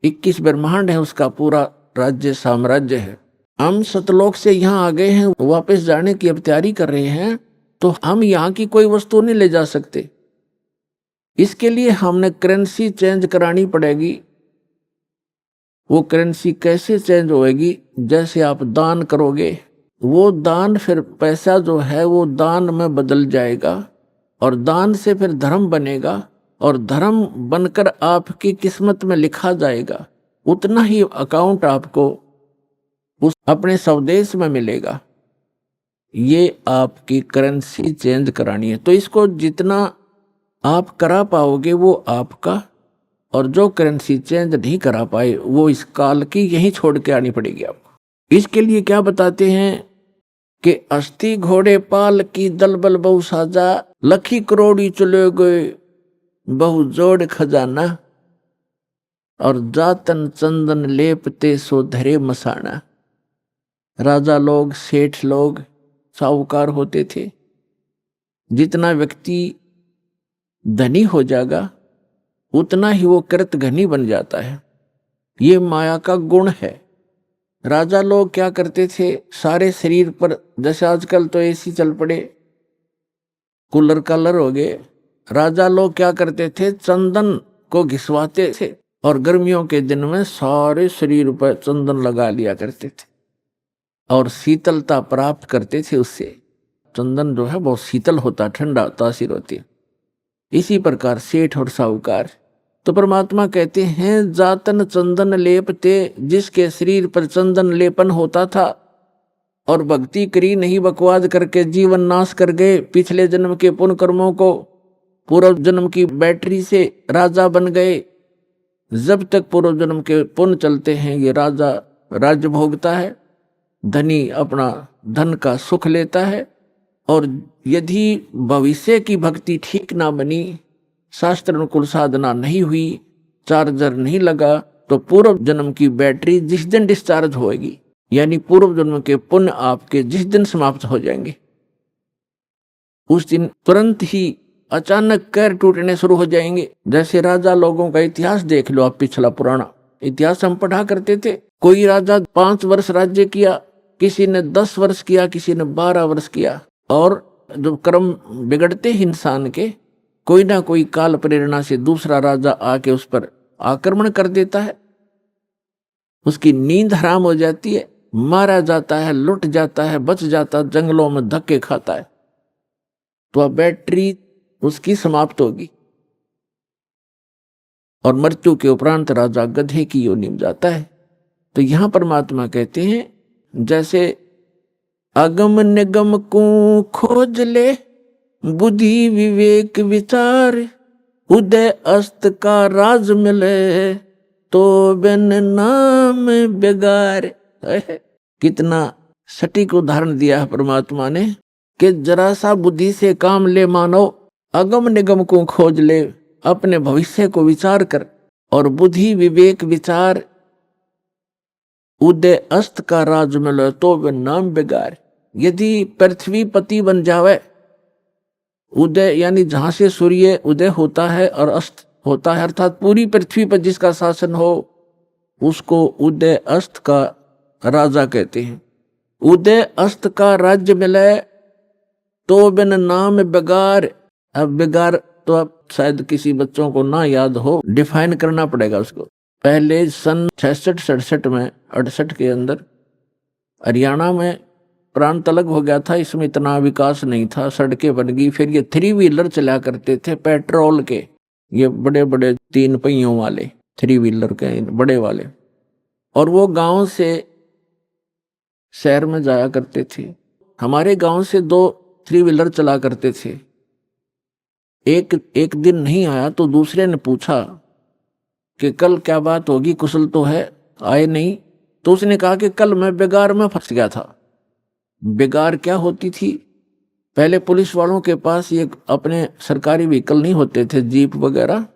21 ब्रह्मांड है उसका पूरा राज्य साम्राज्य है। हम सतलोक से यहाँ आ गए हैं, वापस जाने की अब तैयारी कर रहे हैं, तो हम यहाँ की कोई वस्तु नहीं ले जा सकते। इसके लिए हमने करेंसी चेंज करानी पड़ेगी। वो करेंसी कैसे चेंज होएगी? जैसे आप दान करोगे, वो दान फिर पैसा जो है वो दान में बदल जाएगा, और दान से फिर धर्म बनेगा, और धर्म बनकर आपकी किस्मत में लिखा जाएगा। उतना ही अकाउंट आपको उस अपने स्वदेश में मिलेगा। ये आपकी करेंसी चेंज करानी है। तो इसको जितना आप करा पाओगे वो आपका और जो करेंसी चेंज नहीं करा पाए वो इस काल की यहीं छोड़ के आनी पड़ेगी आपको। इसके लिए क्या बताते हैं कि अस्थि घोड़े पाल की दलबल बहु साजा, लखी करोड़ी चले गए बहु जोड़ खजाना, और जातन चंदन लेपते सो धरे मसाना। राजा लोग, सेठ लोग, साहूकार होते थे। जितना व्यक्ति धनी हो जाएगा उतना ही वो कृतघ्नी बन जाता है। ये माया का गुण है। राजा लोग क्या करते थे, सारे शरीर पर, जैसे आजकल तो एसी चल पड़े, कूलर कालर हो गए, राजा लोग क्या करते थे, चंदन को घिसवाते थे और गर्मियों के दिन में सारे शरीर पर चंदन लगा लिया करते थे और शीतलता प्राप्त करते थे उससे। चंदन जो है बहुत शीतल होता, ठंडा तासीर होती है। इसी प्रकार सेठ और साहूकार, तो परमात्मा कहते हैं जातन चंदन लेपते, जिसके शरीर पर चंदन लेपन होता था और भक्ति करी नहीं, बकवाद करके जीवन नाश कर गए, पिछले जन्म के पुण्य कर्मों को पूर्व जन्म की बैटरी से राजा बन गए। जब तक पूर्व जन्म के पुण्य चलते हैं ये राजा राज्य भोगता है, धनी अपना धन का सुख लेता है। और यदि भविष्य की भक्ति ठीक ना बनी, शास्त्र अनुकूल साधना नहीं हुई, चार्जर नहीं लगा, तो पूर्व जन्म की बैटरी जिस दिन डिस्चार्ज होएगी, यानी पूर्व जन्म के पुण्य आपके जिस दिन समाप्त हो जाएंगे, उस दिन तुरंत ही अचानक पैर टूटने शुरू हो जाएंगे। जैसे राजा लोगों का इतिहास देख लो आप, पिछला पुराना इतिहास हम पढ़ा करते थे। कोई राजा 5 वर्ष राज्य किया, किसी ने 10 वर्ष किया, किसी ने 12 वर्ष किया। और जो कर्म बिगड़ते हैं इंसान के, कोई ना कोई काल प्रेरणा से दूसरा राजा आके उस पर आक्रमण कर देता है, उसकी नींद हराम हो जाती है, मारा जाता है, लुट जाता है, बच जाता, जंगलों में धक्के खाता है, तो वह बैटरी उसकी समाप्त होगी और मृत्यु के उपरांत राजा गधे की योनि में जाता है। तो यहां परमात्मा कहते हैं जैसे अगम निगम को खोज ले, बुद्धि विवेक विचार, उदय अस्त का राज मिले, तो बिन नाम बेगार। कितना सटीक उदाहरण दिया है परमात्मा ने कि जरा सा बुद्धि से काम ले मानो, अगम निगम को खोज ले, अपने भविष्य को विचार कर, और बुद्धि विवेक विचार, उदय अस्त का राज मिले, तो बिन नाम बेगार। यदि पृथ्वी पति बन जावे, उदय यानी जहां से सूर्य उदय होता है और अस्त होता है, अर्थात पूरी पृथ्वी पर जिसका शासन हो, उसको उदय अस्त का राजा कहते हैं। उदय अस्त का राज्य मिले तो बिन नाम बेगार। अब बेगार तो अब शायद किसी बच्चों को ना याद हो, डिफाइन करना पड़ेगा उसको। पहले सन 66-67 में 68 के अंदर हरियाणा में प्रांत अलग हो गया था, इसमें इतना विकास नहीं था, सड़कें बन गई। फिर ये 3 व्हीलर चला करते थे पेट्रोल के, ये बड़े बड़े 3 पहियों वाले 3 व्हीलर के बड़े वाले, और वो गांव से शहर में जाया करते थे। हमारे गांव से 2 3 व्हीलर चला करते थे। एक दिन नहीं आया तो दूसरे ने पूछा कि कल क्या बात होगी, कुशल तो है, आए नहीं। तो उसने कहा कि कल मैं बेगार में फंस गया था। बेगार क्या होती थी, पहले पुलिस वालों के पास ये अपने सरकारी व्हीकल नहीं होते थे, जीप वगैरह,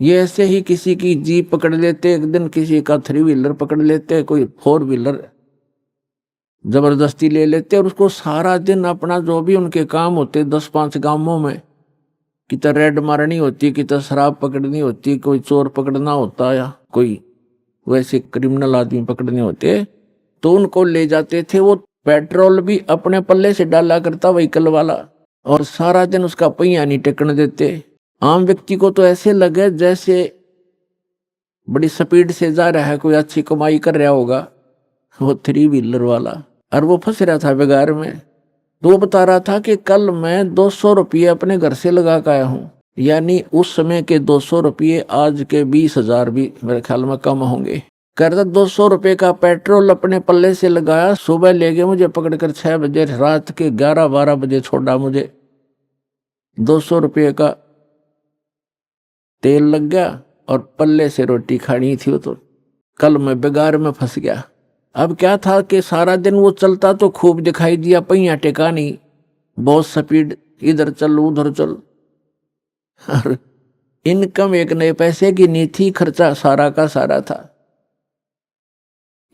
ये ऐसे ही किसी की जीप पकड़ लेते, एक दिन किसी का 3 व्हीलर पकड़ लेते, कोई 4 व्हीलर जबरदस्ती ले लेते, और उसको सारा दिन अपना जो भी उनके काम होते 10-5 गांवों में, कितना रेड मारनी होती, कितना शराब पकड़नी होती, कोई चोर पकड़ना होता या कोई वैसे क्रिमिनल आदमी पकड़ने होते, तो उनको ले जाते थे। वो पेट्रोल भी अपने पल्ले से डाला करता व्हीकल वाला, और सारा दिन उसका पहिया नहीं टेकने देते। आम व्यक्ति को तो ऐसे लगे जैसे बड़ी स्पीड से जा रहा है, कोई अच्छी कमाई कर रहा होगा वो 3 व्हीलर वाला, और वो फंस रहा था बेगार में। तो वो बता रहा था कि कल मैं 200 रुपये अपने घर से लगा कर आया हूँ, यानी उस समय के 200 रुपये आज के 20,000 भी मेरे ख्याल में कम होंगे। कहता 200 रुपये का पेट्रोल अपने पल्ले से लगाया, सुबह ले गए मुझे पकड़कर 6 बजे, रात के 11-12 बजे छोड़ा मुझे। 200 रुपये का तेल लग गया और पल्ले से रोटी खानी थी। वो तो कल मैं बिगाड़ में फंस गया। अब क्या था कि सारा दिन वो चलता तो खूब दिखाई दिया, पहिया टेका नहीं, बहुत स्पीड, इधर चल उधर चल, और इनकम एक नए पैसे की नहीं थी, खर्चा सारा का सारा था।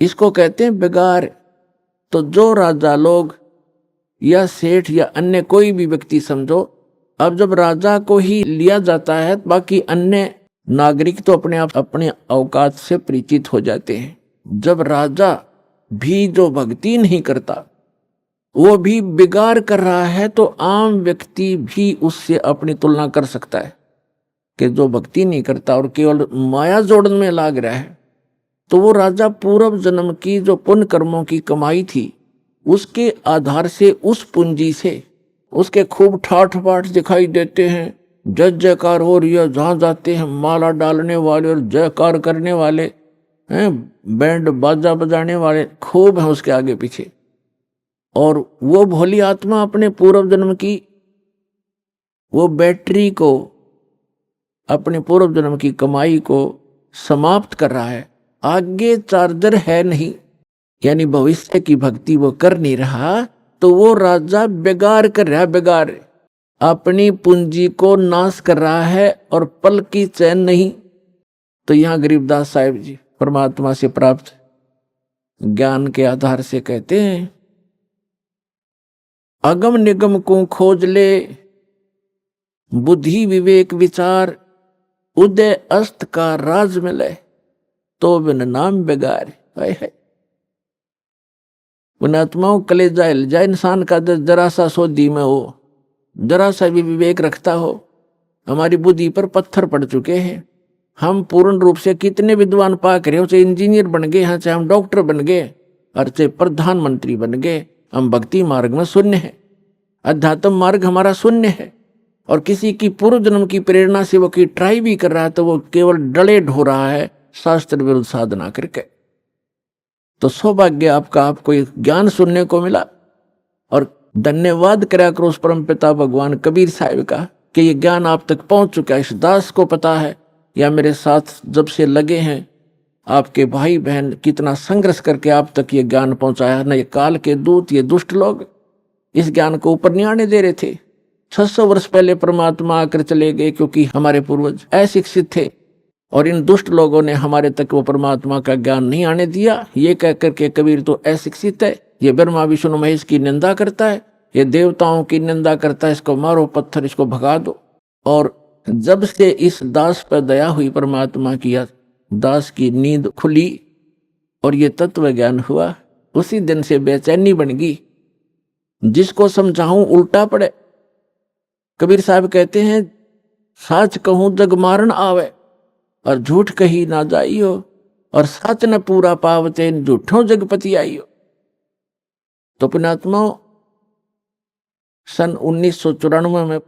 इसको कहते हैं बिगाड़। तो जो राजा लोग या सेठ या अन्य कोई भी व्यक्ति समझो, अब जब राजा को ही लिया जाता है, बाकी अन्य नागरिक तो अपने आप अपने औकात से परिचित हो जाते हैं। जब राजा भी जो भक्ति नहीं करता, वो भी बिगाड़ कर रहा है, तो आम व्यक्ति भी उससे अपनी तुलना कर सकता है कि जो भक्ति नहीं करता और केवल माया जोड़न में लाग रहा है, तो वो राजा पूर्व जन्म की जो पुण्य कर्मों की कमाई थी, उसके आधार से, उस पूंजी से उसके खूब ठाठ बाट दिखाई देते हैं, जय जयकार हो रही है, जहां जाते हैं माला डालने वाले और जयकार करने वाले हैं, बैंड बाजा बजाने वाले खूब हैं उसके आगे पीछे। और वो भोली आत्मा अपने पूर्व जन्म की वो बैटरी को, अपने पूर्व जन्म की कमाई को समाप्त कर रहा है, आगे चार्जर है नहीं, यानी भविष्य की भक्ति वो कर नहीं रहा, तो वो राजा बेगार कर रहा है, बेगार अपनी पूंजी को नाश कर रहा है और पल की चैन नहीं। तो यहां गरीबदास साहिब जी परमात्मा से प्राप्त ज्ञान के आधार से कहते हैं, अगम निगम को खोज ले, बुद्धि विवेक विचार, उदय अस्त का राज मिले, तो बिन नाम बेगार। पुण्यात्माओं, कलेजा हिल जाए इंसान का, जरा सा सोधी में हो, जरा सा भी विवेक रखता हो। हमारी बुद्धि पर पत्थर पड़ चुके हैं। हम पूर्ण रूप से कितने विद्वान पाक रहे हो, चाहे इंजीनियर बन गए हैं, चाहे हम डॉक्टर बन गए, और चाहे प्रधानमंत्री बन गए, हम भक्ति मार्ग में शून्य है। अध्यात्म मार्ग हमारा शून्य है। और किसी की पूर्व जन्म की प्रेरणा से वो की ट्राई भी कर रहा है, तो वो केवल डले ढो रहा है शास्त्र विरुद्ध साधना करके। तो सौभाग्य आपका, आपको एक ज्ञान सुनने को मिला। और धन्यवाद करा करो उस परम पिता भगवान कबीर साहिब का कि ये ज्ञान आप तक पहुंच चुका है। इस दास को पता है, या मेरे साथ जब से लगे हैं आपके भाई बहन, कितना संघर्ष करके आप तक ये ज्ञान पहुंचाया। न ये काल के दूत, ये दुष्ट लोग इस ज्ञान को ऊपर नहीं आने दे रहे थे। 600 वर्ष पहले परमात्मा आकर चले गए, क्योंकि हमारे पूर्वज अशिक्षित थे और इन दुष्ट लोगों ने हमारे तक वो परमात्मा का ज्ञान नहीं आने दिया। ये कह करके कबीर तो अशिक्षित है, ये ब्रह्मा विष्णु महेश की निंदा करता है, ये देवताओं की निंदा करता है, इसको मारो पत्थर, इसको भगा दो। और जब से इस दास पर दया हुई परमात्मा की, दास की नींद खुली और ये तत्व ज्ञान हुआ, उसी दिन से बेचैनी बन गई। जिसको समझाऊं उल्टा पड़े। कबीर साहब कहते हैं, साच कहूं जग मारन आवे, और झूठ कही ना जाइयो, और सच न पूरा पावते, झूठों जगपति आइयो। तो पुण्यात्माओं, सन 1994 में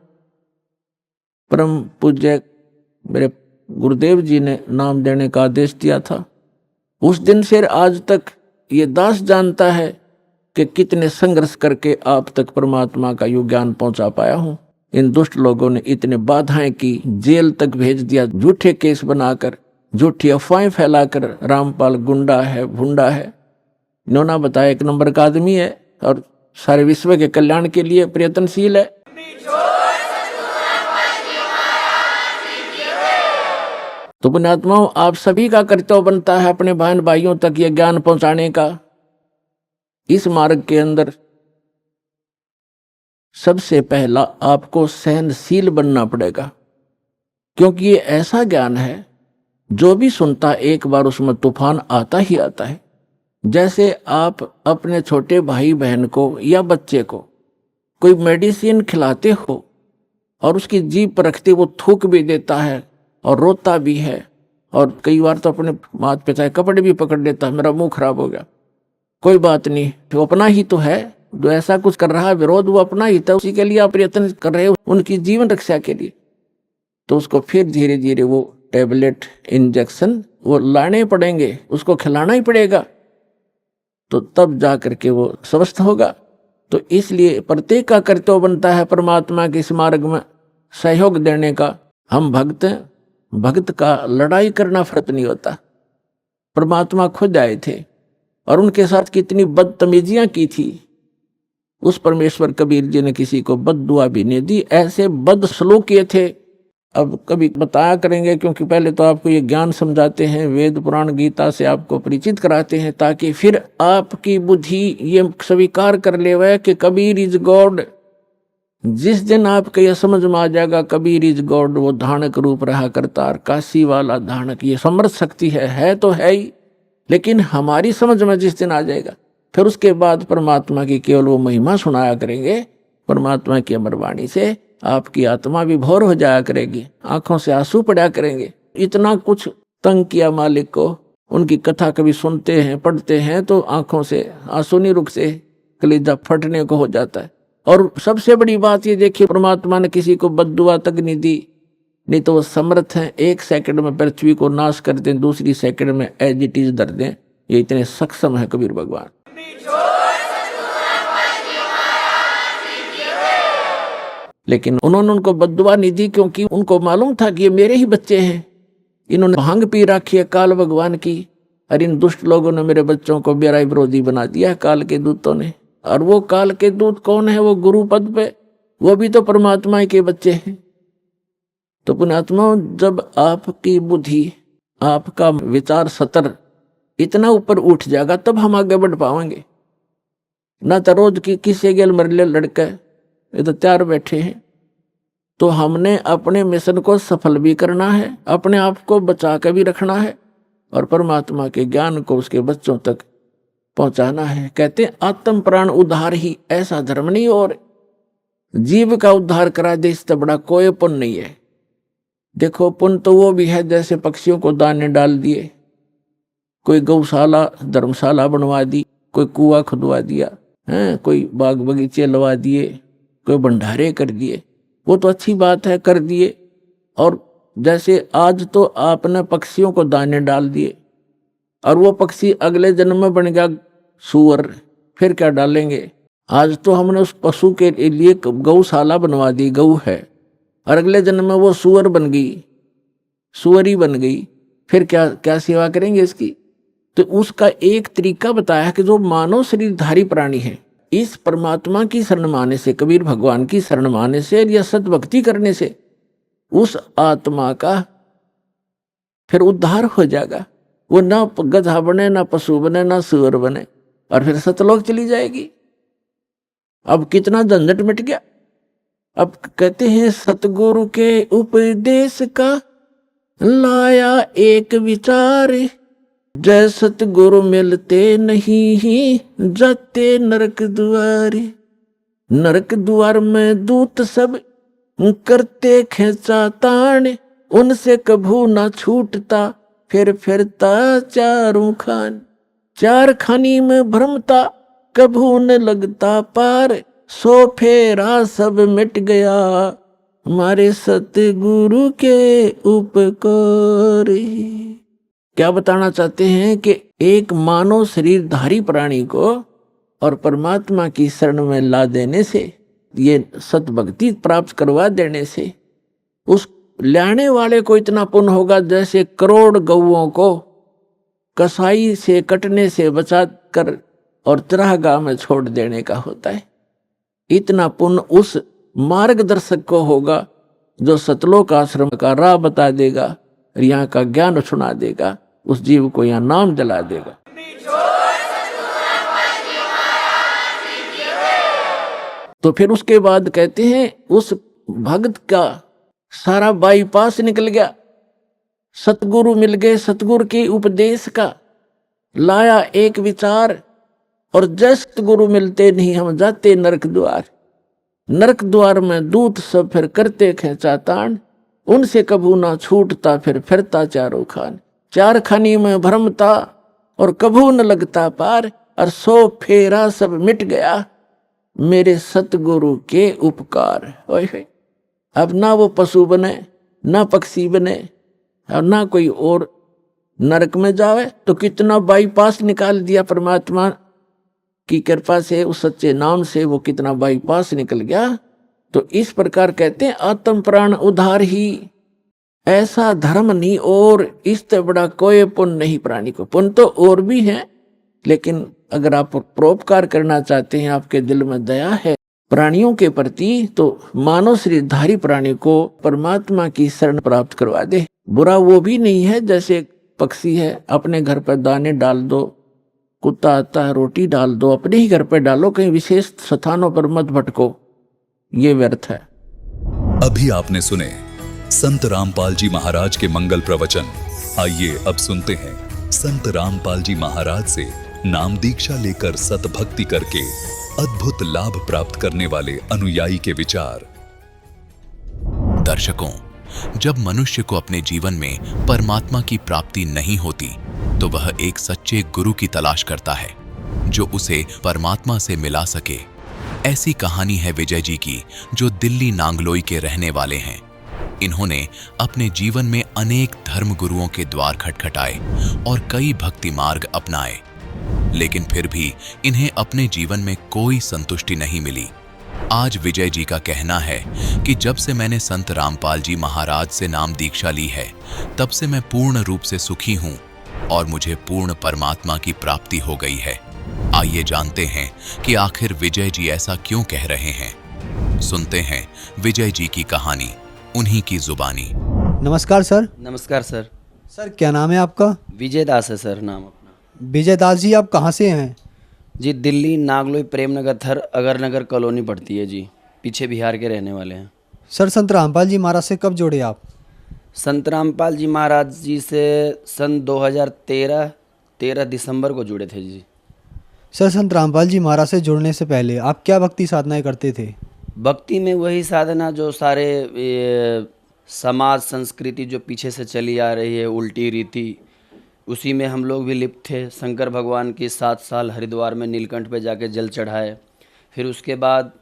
परम पूज्य मेरे गुरुदेव जी ने नाम देने का आदेश दिया था। उस दिन से आज तक ये दास जानता है कि कितने संघर्ष करके आप तक परमात्मा का यो ज्ञान पहुंचा पाया हूं। इन दुष्ट लोगों ने इतने बाधाएं की, जेल तक भेज दिया, झूठे केस बनाकर, झूठी अफवाहें फैलाकर, रामपाल गुंडा है, भुंडा है, इन्होंने बताया 1 नंबर का आदमी है और सारे विश्व के कल्याण के लिए प्रयत्नशील है। तो पुण्यात्माओं, आप सभी का कर्तव्य बनता है अपने बहन भाइयों तक यह ज्ञान पहुंचाने का। इस मार्ग के अंदर सबसे पहला आपको सहनशील बनना पड़ेगा, क्योंकि ये ऐसा ज्ञान है जो भी सुनता एक बार उसमें तूफान आता ही आता है। जैसे आप अपने छोटे भाई बहन को या बच्चे को कोई मेडिसिन खिलाते हो और उसकी जीभ पर रखते वो थूक भी देता है और रोता भी है, और कई बार तो अपने माता पिता के कपड़े भी पकड़ लेता है, मेरा मुंह खराब हो गया, कोई बात नहीं, वो अपना ही तो है, जो ऐसा कुछ कर रहा है विरोध वो अपना ही था, उसी के लिए आप प्रयत्न कर रहे हो उनकी जीवन रक्षा के लिए। तो उसको फिर धीरे धीरे वो टैबलेट, इंजेक्शन वो लाने पड़ेंगे, उसको खिलाना ही पड़ेगा, तो तब जा करके वो स्वस्थ होगा। तो इसलिए प्रत्येक का कर्तव्य बनता है परमात्मा के इस मार्ग में सहयोग देने का। हम भक्त हैं, भक्त का लड़ाई करना फर्क नहीं होता। परमात्मा खुद आए थे और उनके साथ कितनी बदतमीजियां की थी। उस परमेश्वर कबीर जी ने किसी को बद्दुआ भी नहीं दी, ऐसे बदसलूक किए थे। अब कभी बताया करेंगे, क्योंकि पहले तो आपको ये ज्ञान समझाते हैं, वेद पुराण गीता से आपको परिचित कराते हैं, ताकि फिर आपकी बुद्धि ये स्वीकार कर ले कि कबीर इज गॉड। जिस दिन आपको यह समझ में आ जाएगा कबीर इज गॉड, वो धानक रूप रहा करतार, काशी वाला धानक, ये समर्थ शक्ति है तो है ही, लेकिन हमारी समझ में जिस दिन आ जाएगा, फिर उसके बाद परमात्मा की केवल वो महिमा सुनाया करेंगे। परमात्मा की अमर वाणी से आपकी आत्मा विभोर हो जाया करेगी, आंखों से आंसू पड़ा करेंगे। इतना कुछ तंग किया मालिक को, उनकी कथा कभी सुनते हैं पढ़ते हैं तो आंखों से आंसू नहीं रुकते, कलेजा फटने को हो जाता है। और सबसे बड़ी बात ये देखिए, परमात्मा ने किसी को बद्दुआ तक नहीं दी, नहीं तो वो समर्थ हैं, 1 सेकंड में पृथ्वी को नाश कर दें, दूसरी सेकंड में एज इट इज धर दें। ये इतने सक्षम है कबीर भगवान। लेकिन उन्होंने उनको बद्दुआ नहीं दी, क्योंकि उनको मालूम था कि ये मेरे ही बच्चे हैं। इन्होंने भांग पी रखी है काल भगवान की, और इन दुष्ट लोगों ने मेरे बच्चों को मेरा विरोधी बना दिया है, काल के दूतों ने। और वो काल के दूत कौन है? वो गुरु पद पे, वो भी तो परमात्मा के बच्चे हैं। तो पुण्यात्मा, जब आपकी बुद्धि, आपका विचार सतर इतना ऊपर उठ जाएगा, तब हम आगे बढ़ पाएंगे। ना तो रोज की किसी गेल मरले लड़के ये तो तैयार बैठे हैं। तो हमने अपने मिशन को सफल भी करना है, अपने आप को बचा के भी रखना है, और परमात्मा के ज्ञान को उसके बच्चों तक पहुंचाना है। कहते हैं आत्म प्राण उद्धार ही ऐसा धर्म नहीं, और जीव का उद्धार करा दे इससे बड़ा कोई पुण्य नहीं है। देखो, पुण्य तो वो भी है जैसे पक्षियों को दाने डाल दिए, कोई गौशाला धर्मशाला बनवा दी, कोई कुआं खुदवा दिया है, कोई बाग बगीचे लगा दिए, कोई भंडारे कर दिए, वो तो अच्छी बात है, कर दिए। और जैसे आज तो आपने पक्षियों को दाने डाल दिए, और वो पक्षी अगले जन्म में बन गया सूअर, फिर क्या डालेंगे? आज तो हमने उस पशु के लिए गौशाला बनवा दी, गऊ है, और अगले जन्म में वो सूअर बन गई, सूअरी बन गई, फिर क्या क्या सेवा करेंगे इसकी? तो उसका एक तरीका बताया कि जो मानव शरीरधारी प्राणी है, इस परमात्मा की शरण माने से, कबीर भगवान की शरण माने से या सद्भक्ति करने से उस आत्मा का फिर उद्धार हो जाएगा। वो ना गधा बने, ना पशु बने, ना सूअर बने, और फिर सतलोक चली जाएगी। अब कितना झंझट मिट गया। अब कहते हैं सतगुरु के उपदेश का लाया एक विचार, जय सतगुरु मिलते नहीं जाते नरक द्वारे। नरक द्वार में दूत सब करते खेचा ताण, उनसे कभू ना छूटता फिर फिरता चारों खान। चार खानी में भ्रमता कभू न लगता पार, सो फेरा सब मिट गया हमारे सतगुरु के उपकार। क्या बताना चाहते हैं कि एक मानव शरीरधारी प्राणी को और परमात्मा की शरण में ला देने से, ये सतभक्ति प्राप्त करवा देने से उस लाने वाले को इतना पुण्य होगा जैसे करोड़ गौओं को कसाई से कटने से बचा कर और चरागाह में छोड़ देने का होता है। इतना पुण्य उस मार्गदर्शक को होगा जो सतलोक आश्रम का राह बता देगा और यहाँ का ज्ञान सुना देगा, उस जीव को यहाँ नाम दिला देगा। तो फिर उसके बाद कहते हैं उस भक्त का सारा बाईपास निकल गया। सतगुरु मिल गए, सतगुरु के उपदेश का लाया एक विचार, और जय सतगुरु मिलते नहीं हम जाते नरक द्वार। नरक द्वार में दूत सब फिर करते खेचा तान, उनसे कभू ना छूटता फिर फिरता चारों खान। चार खानी में भ्रमता और कभू न लगता पार, और सो फेरा सब मिट गया मेरे सतगुरु के उपकार। ओए अब ना वो पशु बने, ना पक्षी बने, और ना कोई और नरक में जावे। तो कितना बाईपास निकाल दिया परमात्मा की कृपा से, उस सच्चे नाम से वो कितना बाईपास निकल गया। तो इस प्रकार कहते हैं आत्म प्राण उद्धार ही ऐसा धर्म नहीं और इससे बड़ा कोई पुण्य नहीं प्राणी को। पुण्य तो और भी है, लेकिन अगर आप परोपकार करना चाहते हैं, आपके दिल में दया है प्राणियों के प्रति, तो मानव शरीरधारी प्राणी को परमात्मा की शरण प्राप्त करवा दे। बुरा वो भी नहीं है जैसे पक्षी है, अपने घर पर दाने डाल दो, कुत्ता आता है रोटी डाल दो, अपने ही घर पर डालो, कहीं विशेष स्थानों पर मत भटको, ये व्यर्थ है। अभी आपने सुने संत रामपाल जी महाराज के मंगल प्रवचन। आइए अब सुनते हैं संत रामपाल जी महाराज से नाम दीक्षा लेकर सतभक्ति करके अद्भुत लाभ प्राप्त करने वाले अनुयायी के विचार। दर्शकों, जब मनुष्य को अपने जीवन में परमात्मा की प्राप्ति नहीं होती तो वह एक सच्चे गुरु की तलाश करता है जो उसे परमात्मा से मिला सके। ऐसी कहानी है विजय जी की, जो दिल्ली नांगलोई के रहने वाले हैं। इन्होंने अपने जीवन में अनेक धर्म गुरुओं के द्वार खटखटाए और कई भक्ति मार्ग अपनाए, लेकिन फिर भी इन्हें अपने जीवन में कोई संतुष्टि नहीं मिली। आज विजय जी का कहना है कि जब से मैंने संत रामपाल जी महाराज से नाम दीक्षा ली है, तब से मैं पूर्ण रूप से सुखी हूं और मुझे पूर्ण परमात्मा की प्राप्ति हो गई है। आइए जानते हैं कि आखिर विजय जी ऐसा क्यों कह रहे हैं। सुनते हैं विजय जी की कहानी, उन्हीं की जुबानी। नमस्कार सर। नमस्कार सर। सर क्या नाम है आपका? विजय दास है सर नाम अपना। विजय दास जी, आप कहाँ से हैं? जी दिल्ली नागलोई प्रेमनगर थर अगरनगर कॉलोनी पड़ती है जी, पीछे बिहार के रहने वाले हैं। सर संत रामपाल जी महाराज से कब जुड़े आप? संत रामपाल जी महाराज जी से सन 2013 दिसंबर को जुड़े थे जी। सर संत रामपाल जी महाराज से जुड़ने से पहले आप क्या भक्ति साधनाएं करते थे? भक्ति में वही साधना जो सारे समाज संस्कृति जो पीछे से चली आ रही है, उल्टी रीति, उसी में हम लोग भी लिप्त थे। शंकर भगवान की 7 साल हरिद्वार में नीलकंठ पे जाके जल चढ़ाए। फिर उसके बाद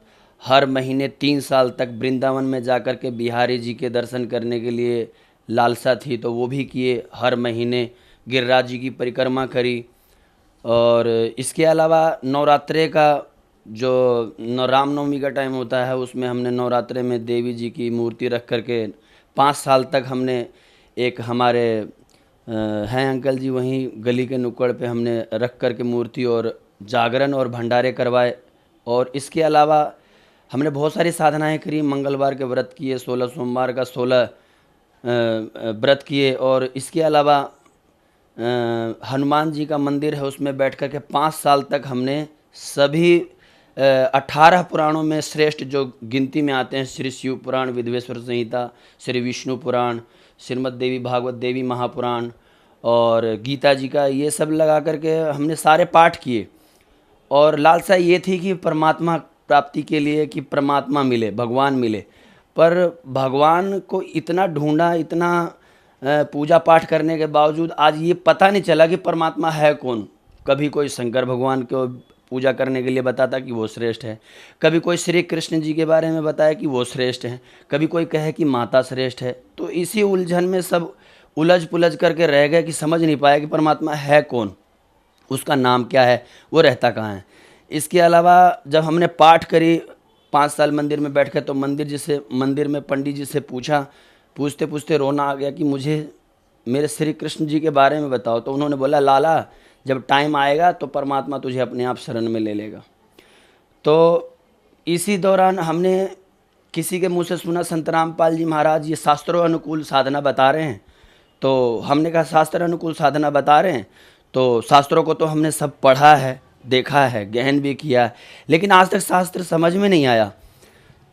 हर महीने 3 साल तक वृंदावन में जाकर के बिहारी जी के दर्शन करने के लिए लालसा थी, तो वो भी किए। हर महीने गिरिराज जी की परिक्रमा करी। और इसके अलावा नवरात्रे का जो रामनवमी का टाइम होता है, उसमें हमने नवरात्रे में देवी जी की मूर्ति रख करके 5 साल तक हमने एक हमारे हैं अंकल जी वहीं गली के नुक्कड़ पे हमने रख कर के मूर्ति और जागरण और भंडारे करवाए। और इसके अलावा हमने बहुत सारी साधनाएं करी। मंगलवार के व्रत किए, 16 सोमवार का 16 व्रत किए। और इसके अलावा हनुमान जी का मंदिर है, उसमें बैठ कर के 5 साल तक हमने सभी 18 पुराणों में श्रेष्ठ जो गिनती में आते हैं, श्री शिव पुराण, विधवेश्वर संहिता, श्री विष्णु पुराण, श्रीमद् देवी भागवत देवी महापुराण और गीता जी का, ये सब लगा करके हमने सारे पाठ किए। और लालसा ये थी कि परमात्मा प्राप्ति के लिए, कि परमात्मा मिले, भगवान मिले। पर भगवान को इतना ढूंढा, इतना पूजा पाठ करने के बावजूद आज ये पता नहीं चला कि परमात्मा है कौन। कभी कोई शंकर भगवान को पूजा करने के लिए बताता कि वो श्रेष्ठ है, कभी कोई श्री कृष्ण जी के बारे में बताया कि वो श्रेष्ठ हैं, कभी कोई कहे कि माता श्रेष्ठ है। तो इसी उलझन में सब उलझ पुलझ करके रह गए कि समझ नहीं पाया कि परमात्मा है कौन, उसका नाम क्या है, वो रहता कहाँ है। इसके अलावा जब हमने पाठ करी 5 साल मंदिर में बैठ कर, तो मंदिर में पंडित जी से पूछते पूछते रोना आ गया कि मुझे मेरे श्री कृष्ण जी के बारे में बताओ। तो उन्होंने बोला, लाला जब टाइम आएगा तो परमात्मा तुझे अपने आप शरण में ले लेगा। तो इसी दौरान हमने किसी के मुंह से सुना संत रामपाल जी महाराज ये शास्त्रों अनुकूल साधना बता रहे हैं। तो हमने कहा शास्त्र अनुकूल साधना बता रहे हैं, तो शास्त्रों को तो हमने सब पढ़ा है, देखा है, गहन भी किया है, लेकिन आज तक शास्त्र समझ में नहीं आया।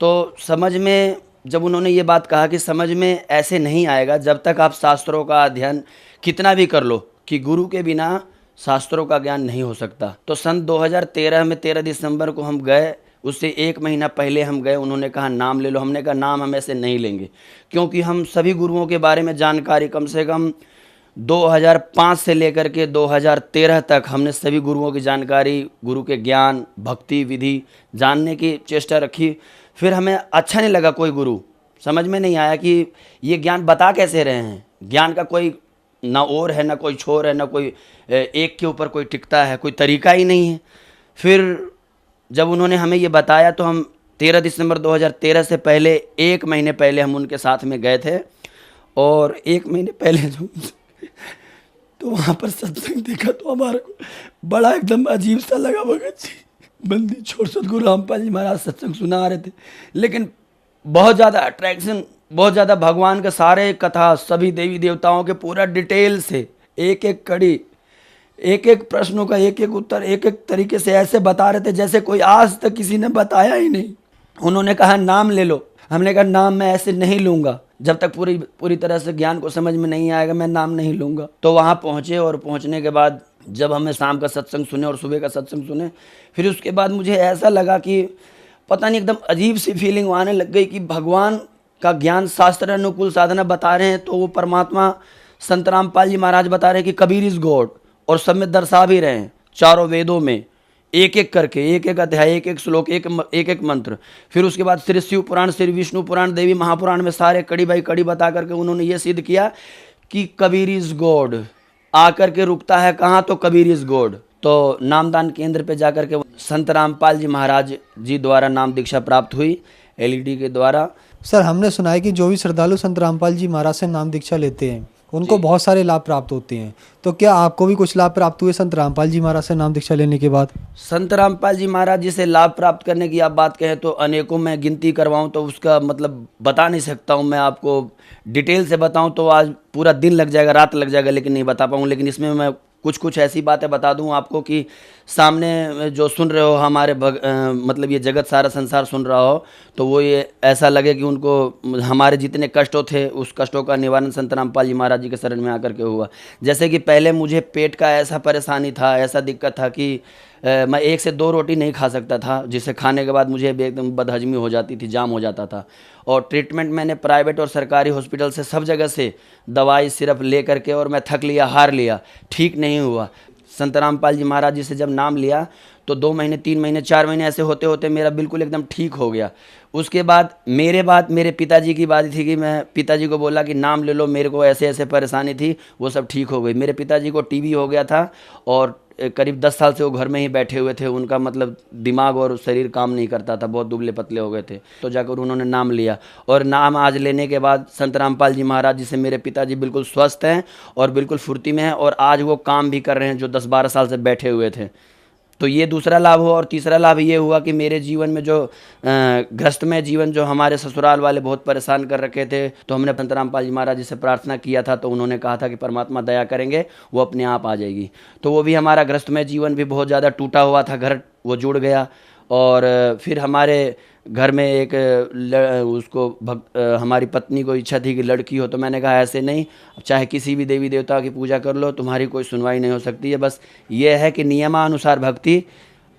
तो समझ में जब उन्होंने ये बात कहा कि समझ में ऐसे नहीं आएगा जब तक आप शास्त्रों का अध्ययन कितना भी कर लो, कि गुरु के बिना शास्त्रों का ज्ञान नहीं हो सकता। तो सन 2013 में 13 दिसंबर को हम गए, उससे 1 महीना पहले हम गए। उन्होंने कहा नाम ले लो। हमने कहा नाम हम ऐसे नहीं लेंगे, क्योंकि हम सभी गुरुओं के बारे में जानकारी कम से कम 2005 से लेकर के 2013 तक हमने सभी गुरुओं की जानकारी, गुरु के ज्ञान, भक्ति विधि जानने की चेष्टा रखी। फिर हमें अच्छा नहीं लगा कोई गुरु, समझ में नहीं आया कि ये ज्ञान बता कैसे रहे हैं। ज्ञान का कोई ना ओर है, ना कोई छोर है, ना कोई एक के ऊपर कोई टिकता है, कोई तरीका ही नहीं है। फिर जब उन्होंने हमें ये बताया तो हम 13 दिसंबर 2013 से पहले 1 महीने पहले हम उनके साथ में गए थे। और 1 महीने पहले जो तो वहाँ पर सत्संग देखा तो हमारे को बड़ा एकदम अजीब सा लगा। भगत जी बंदी छोड़ सतगुरु रामपाल जी महाराज सत्संग सुना रहे थे, लेकिन बहुत ज़्यादा अट्रैक्शन, बहुत ज़्यादा भगवान के सारे कथा, सभी देवी देवताओं के पूरा डिटेल से एक एक कड़ी, एक एक प्रश्नों का एक एक उत्तर एक एक तरीके से ऐसे बता रहे थे जैसे कोई आज तक किसी ने बताया ही नहीं। उन्होंने कहा नाम ले लो, हमने कहा नाम मैं ऐसे नहीं लूँगा, जब तक पूरी तरह से ज्ञान को समझ में नहीं आएगा मैं नाम नहीं लूँगा। तो वहाँ पहुँचे और पहुँचने के बाद जब हमें शाम का सत्संग सुने और सुबह का सत्संग सुने, फिर उसके बाद मुझे ऐसा लगा कि पता नहीं एकदम अजीब सी फीलिंग आने लग गई कि भगवान का ज्ञान शास्त्र अनुकूल साधना बता रहे हैं, तो वो परमात्मा संत रामपाल जी महाराज बता रहे हैं कि कबीर इज गॉड, और सब में दर्शा भी रहे हैं चारों वेदों में एक एक करके, एक एक अध्याय, एक एक श्लोक, एक एक मंत्र। फिर उसके बाद श्री शिव पुराण, श्री विष्णु पुराण, देवी महापुराण में सारे कड़ी बाई कड़ी बता करके उन्होंने ये सिद्ध किया कि कबीर इज गॉड आकर के रुकता है कहाँ, तो कबीर इज गॉड। तो नामदान केंद्र पे जाकर के संत रामपाल जी महाराज जी द्वारा नाम दीक्षा प्राप्त हुई LED के द्वारा। सर हमने सुना है कि जो भी श्रद्धालु संत रामपाल जी महाराज से नाम दीक्षा लेते हैं उनको बहुत सारे लाभ प्राप्त होते हैं, तो क्या आपको भी कुछ लाभ प्राप्त हुए संत रामपाल जी महाराज से नाम दीक्षा लेने के बाद? संत रामपाल जी महाराज जी से लाभ प्राप्त करने की आप बात कहें तो अनेकों, मैं गिनती करवाऊं तो उसका मतलब बता नहीं सकता हूं। मैं आपको डिटेल से बताऊं तो आज पूरा दिन लग जाएगा, रात लग जाएगा, लेकिन नहीं बता पाऊँ। लेकिन इसमें मैं कुछ ऐसी बातें बता दूं आपको कि सामने जो सुन रहे हो हमारे मतलब ये जगत सारा संसार सुन रहा हो, तो वो ये ऐसा लगे कि उनको हमारे जितने कष्टों थे उस कष्टों का निवारण संत रामपाल जी महाराज जी के शरण में आकर के हुआ। जैसे कि पहले मुझे पेट का ऐसा परेशानी था, ऐसा दिक्कत था कि मैं 1 से 2 रोटी नहीं खा सकता था, जिसे खाने के बाद मुझे एकदम बदहजमी हो जाती थी, जाम हो जाता था। और ट्रीटमेंट मैंने प्राइवेट और सरकारी हॉस्पिटल से सब जगह से दवाई सिर्फ ले करके, और मैं थक लिया, हार लिया, ठीक नहीं हुआ। संत रामपाल जी महाराज जी से जब नाम लिया तो 2 महीने, 3 महीने, 4 महीने ऐसे होते होते मेरा बिल्कुल एकदम ठीक हो गया। उसके बाद मेरे पिताजी की बात थी कि मैं पिताजी को बोला कि नाम ले लो, मेरे को ऐसे ऐसे परेशानी थी, वो सब ठीक हो गई। मेरे पिताजी को टीबी हो गया था और करीब 10 साल से वो घर में ही बैठे हुए थे। उनका मतलब दिमाग और शरीर काम नहीं करता था, बहुत दुबले पतले हो गए थे। तो जाकर उन्होंने नाम लिया, और नाम आज लेने के बाद संत रामपाल जी महाराज जी से मेरे पिताजी बिल्कुल स्वस्थ हैं और बिल्कुल फुर्ती में हैं, और आज वो काम भी कर रहे हैं जो 10-12 साल से बैठे हुए थे। तो ये दूसरा लाभ हुआ। और तीसरा लाभ ये हुआ कि मेरे जीवन में जो ग्रस्तमय जीवन जो हमारे ससुराल वाले बहुत परेशान कर रखे थे, तो हमने संत रामपाल जी महाराज जी से प्रार्थना किया था, तो उन्होंने कहा था कि परमात्मा दया करेंगे, वो अपने आप आ जाएगी। तो वो भी हमारा ग्रस्तमय जीवन भी बहुत ज़्यादा टूटा हुआ था, घर वो जुड़ गया। और फिर हमारे घर में एक हमारी पत्नी को इच्छा थी कि लड़की हो, तो मैंने कहा ऐसे नहीं, चाहे किसी भी देवी देवता की पूजा कर लो, तुम्हारी कोई सुनवाई नहीं हो सकती है। बस ये है कि नियमानुसार भक्ति,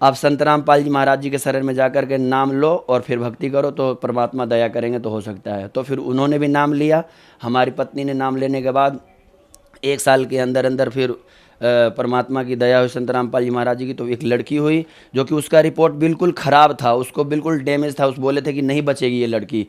आप संत रामपाल जी महाराज जी के शरण में जाकर के नाम लो और फिर भक्ति करो, तो परमात्मा दया करेंगे, तो हो सकता है। तो फिर उन्होंने भी नाम लिया। हमारी पत्नी ने नाम लेने के बाद 1 साल के अंदर अंदर फिर परमात्मा की दया हुई संत रामपाल जी महाराज जी की, तो एक लड़की हुई, जो कि उसका रिपोर्ट बिल्कुल ख़राब था, उसको बिल्कुल डैमेज था, उस बोले थे कि नहीं बचेगी ये लड़की।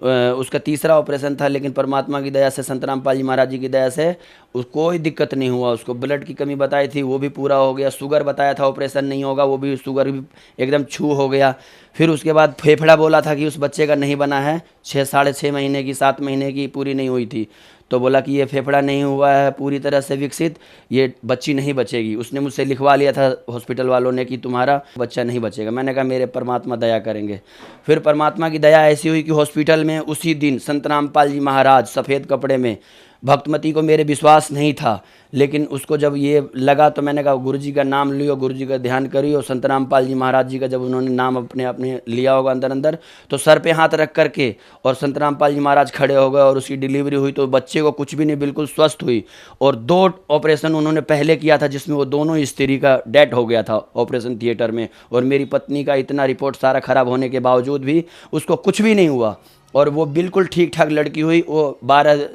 उसका तीसरा ऑपरेशन था, लेकिन परमात्मा की दया से, संत रामपाल जी महाराज जी की दया से उसको कोई दिक्कत नहीं हुआ। उसको ब्लड की कमी बताई थी, वो भी पूरा हो गया। शुगर बताया था ऑपरेशन नहीं होगा, वो भी शुगर भी एकदम छू हो गया। फिर उसके बाद फेफड़ा बोला था कि उस बच्चे का नहीं बना है, 6-6.5 महीने की, 7 महीने की पूरी नहीं हुई थी, तो बोला कि ये फेफड़ा नहीं हुआ है पूरी तरह से विकसित, ये बच्ची नहीं बचेगी। उसने मुझसे लिखवा लिया था हॉस्पिटल वालों ने कि तुम्हारा बच्चा नहीं बचेगा। मैंने कहा मेरे परमात्मा दया करेंगे। फिर परमात्मा की दया ऐसी हुई कि हॉस्पिटल में उसी दिन संत रामपाल जी महाराज सफ़ेद कपड़े में, भक्तमती को मेरे विश्वास नहीं था, लेकिन उसको जब ये लगा तो मैंने कहा गुरु जी का नाम लियो, गुरु जी का ध्यान करियो। संत रामपाल जी महाराज जी का जब उन्होंने नाम अपने लिया होगा अंदर अंदर, तो सर पे हाथ रख करके और संत रामपाल जी महाराज खड़े हो गए और उसकी डिलीवरी हुई। तो बच्चे को कुछ भी नहीं, बिल्कुल स्वस्थ हुई। और 2 ऑपरेशन उन्होंने पहले किया था, जिसमें वो दोनों स्त्री का डेथ हो गया था ऑपरेशन थिएटर में, और मेरी पत्नी का इतना रिपोर्ट सारा ख़राब होने के बावजूद भी उसको कुछ भी नहीं हुआ, और वो बिल्कुल ठीक ठाक लड़की हुई। वो 12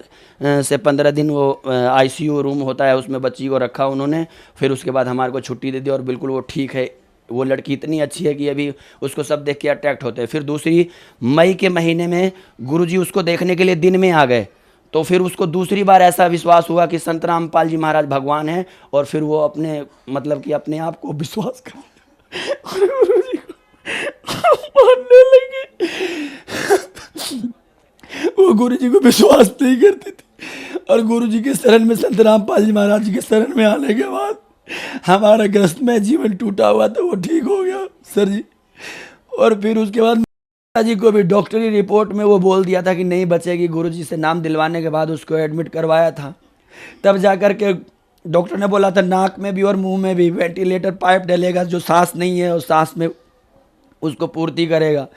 से 15 दिन वो ICU रूम होता है, उसमें बच्ची को रखा उन्होंने। फिर उसके बाद हमारे को छुट्टी दे दी, और बिल्कुल वो ठीक है। वो लड़की इतनी अच्छी है कि अभी उसको सब देख के अट्रैक्ट होते हैं। फिर दूसरी मई के महीने में गुरुजी उसको देखने के लिए दिन में आ गए, तो फिर उसको दूसरी बार ऐसा विश्वास हुआ कि संत रामपाल जी महाराज भगवान हैं, और फिर वो अपने मतलब कि अपने आप को विश्वास कर और गुरुजी को मानने लगी। वो गुरुजी को विश्वास नहीं करती थी, और गुरु जी के शरण में, संत रामपाल जी महाराज जी के शरण में आने के बाद हमारा ग्रस्त में जीवन टूटा हुआ था वो ठीक हो गया सर जी। और फिर उसके बाद जी को भी डॉक्टरी रिपोर्ट में वो बोल दिया था कि नहीं बचेगी। गुरुजी से नाम दिलवाने के बाद उसको एडमिट करवाया था, तब जा कर के डॉक्टर ने बोला था नाक में भी और मुंह में भी वेंटिलेटर पाइप डलेगा, जो सांस नहीं है उस सांस में उसको पूर्ति करेगा।